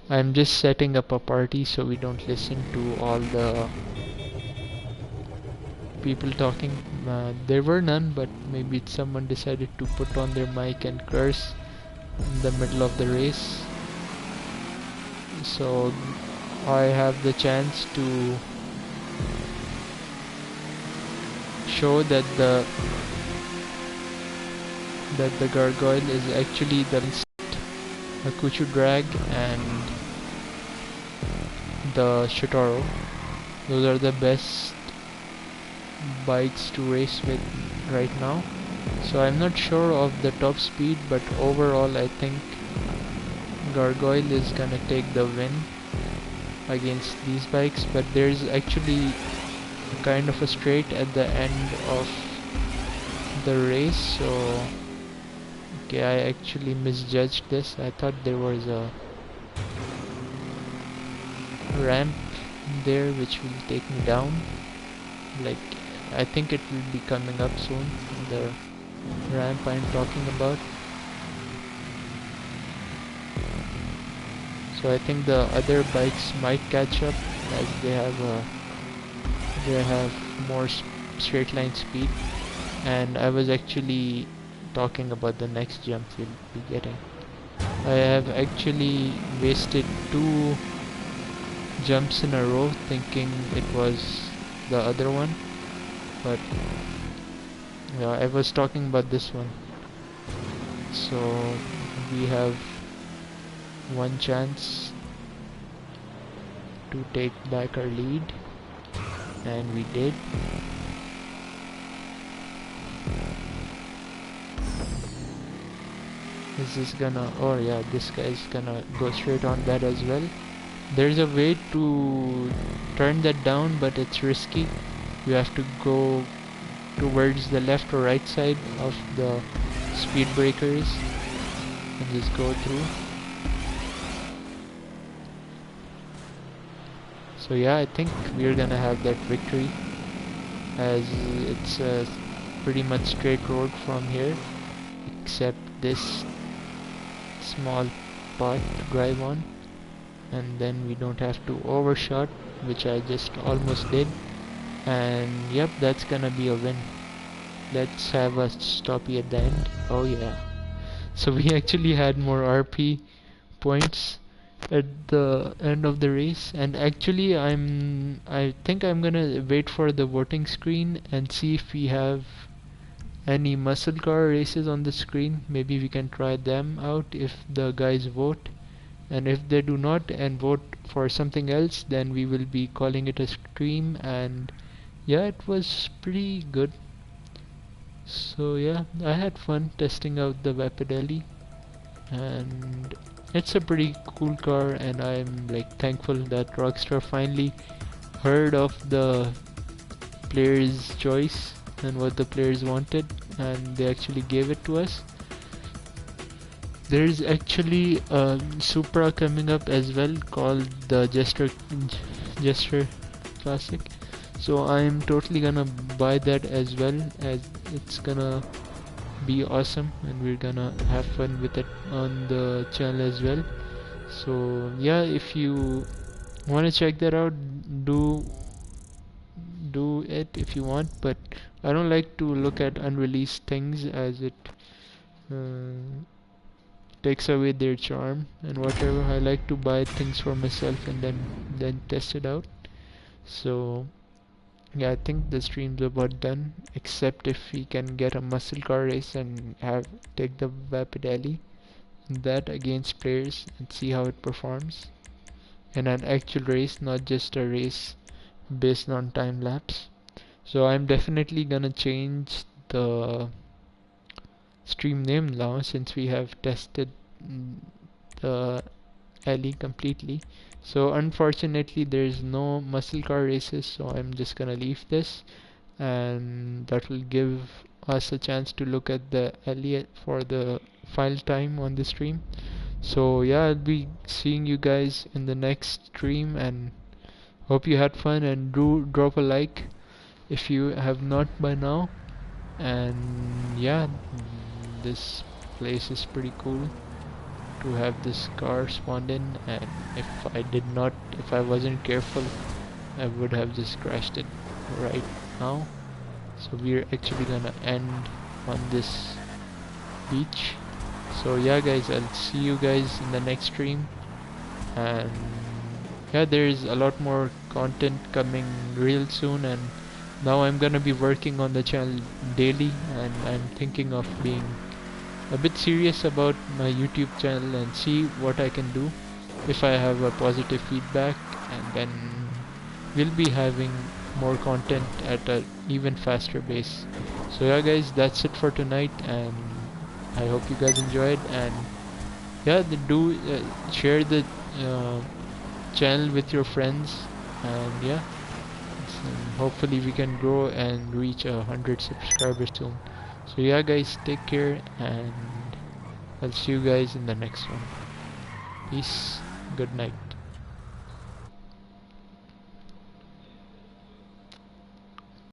I'm just setting up a party so we don't listen to all the people talking. There were none, but maybe someone decided to put on their mic and curse in the middle of the race. So I have the chance to show that the gargoyle is actually the Kuchu drag and the Shotaro. Those are the best bikes to race with right now. So I'm not sure of the top speed, but overall I think Gargoyle is gonna take the win against these bikes. But there's actually kind of a straight at the end of the race, so okay, I actually misjudged this. I thought there was a ramp there which will take me down. Like, I think it will be coming up soon, the ramp I'm talking about. So I think the other bikes might catch up as they have more straight line speed. And I was actually talking about the next jump we'll be getting. I have actually wasted 2 jumps in a row thinking it was the other one, but yeah, I was talking about this one. So we have one chance to take back our lead, and we did. Is this gonna, oh yeah, this guy's gonna go straight on that as well. There's a way to turn that down, but it's risky. You have to go towards the left or right side of the speed breakers and just go through. So yeah, I think we're gonna have that victory, as it's a pretty much straight road from here, except this small part to drive on, and then we don't have to overshot, which I just almost did. And yep, that's gonna be a win. Let's have a stoppie at the end. Oh yeah. So we actually had more RP points at the end of the race, and actually I think I'm gonna wait for the voting screen and see if we have any muscle car races on the screen. Maybe we can try them out if the guys vote, and if they do not and vote for something else, then we will be calling it a stream. And yeah, it was pretty good. So yeah, I had fun testing out the Vapid Ellie, and it's a pretty cool car, and I'm like thankful that Rockstar finally heard of the players' choice and what the players wanted, and they actually gave it to us. There's actually a Supra coming up as well called the Jester Classic. So I'm totally gonna buy that as well, as it's gonna be awesome and we're gonna have fun with it on the channel as well. So yeah, if you want to check that out, do it if you want, but I don't like to look at unreleased things, as it uh, takes away their charm and whatever. I like to buy things for myself and then test it out. So yeah, I think the stream's about done, except if we can get a muscle car race and take the Vapid Ellie that against players and see how it performs in an actual race, not just a race based on time lapse. So I'm definitely gonna change the stream name now, since we have tested the alley completely. So unfortunately there's no muscle car races, so I'm just gonna leave this, and that will give us a chance to look at the alley for the final time on the stream. So yeah, I'll be seeing you guys in the next stream, and hope you had fun, and do drop a like if you have not by now. And yeah, this place is pretty cool to have this car spawned in, and if I wasn't careful, I would have just crashed it right now. So we're actually gonna end on this beach. So yeah guys, I'll see you guys in the next stream, and yeah, there's a lot more content coming real soon, and now I'm gonna be working on the channel daily, and I'm thinking of being a bit serious about my YouTube channel and see what I can do if I have a positive feedback, and then we'll be having more content at an even faster pace. So yeah guys, that's it for tonight, and I hope you guys enjoyed, and yeah, do share the uh, channel with your friends, and yeah, hopefully we can grow and reach 100 subscribers soon. So yeah guys, take care, and I'll see you guys in the next one. Peace, good night.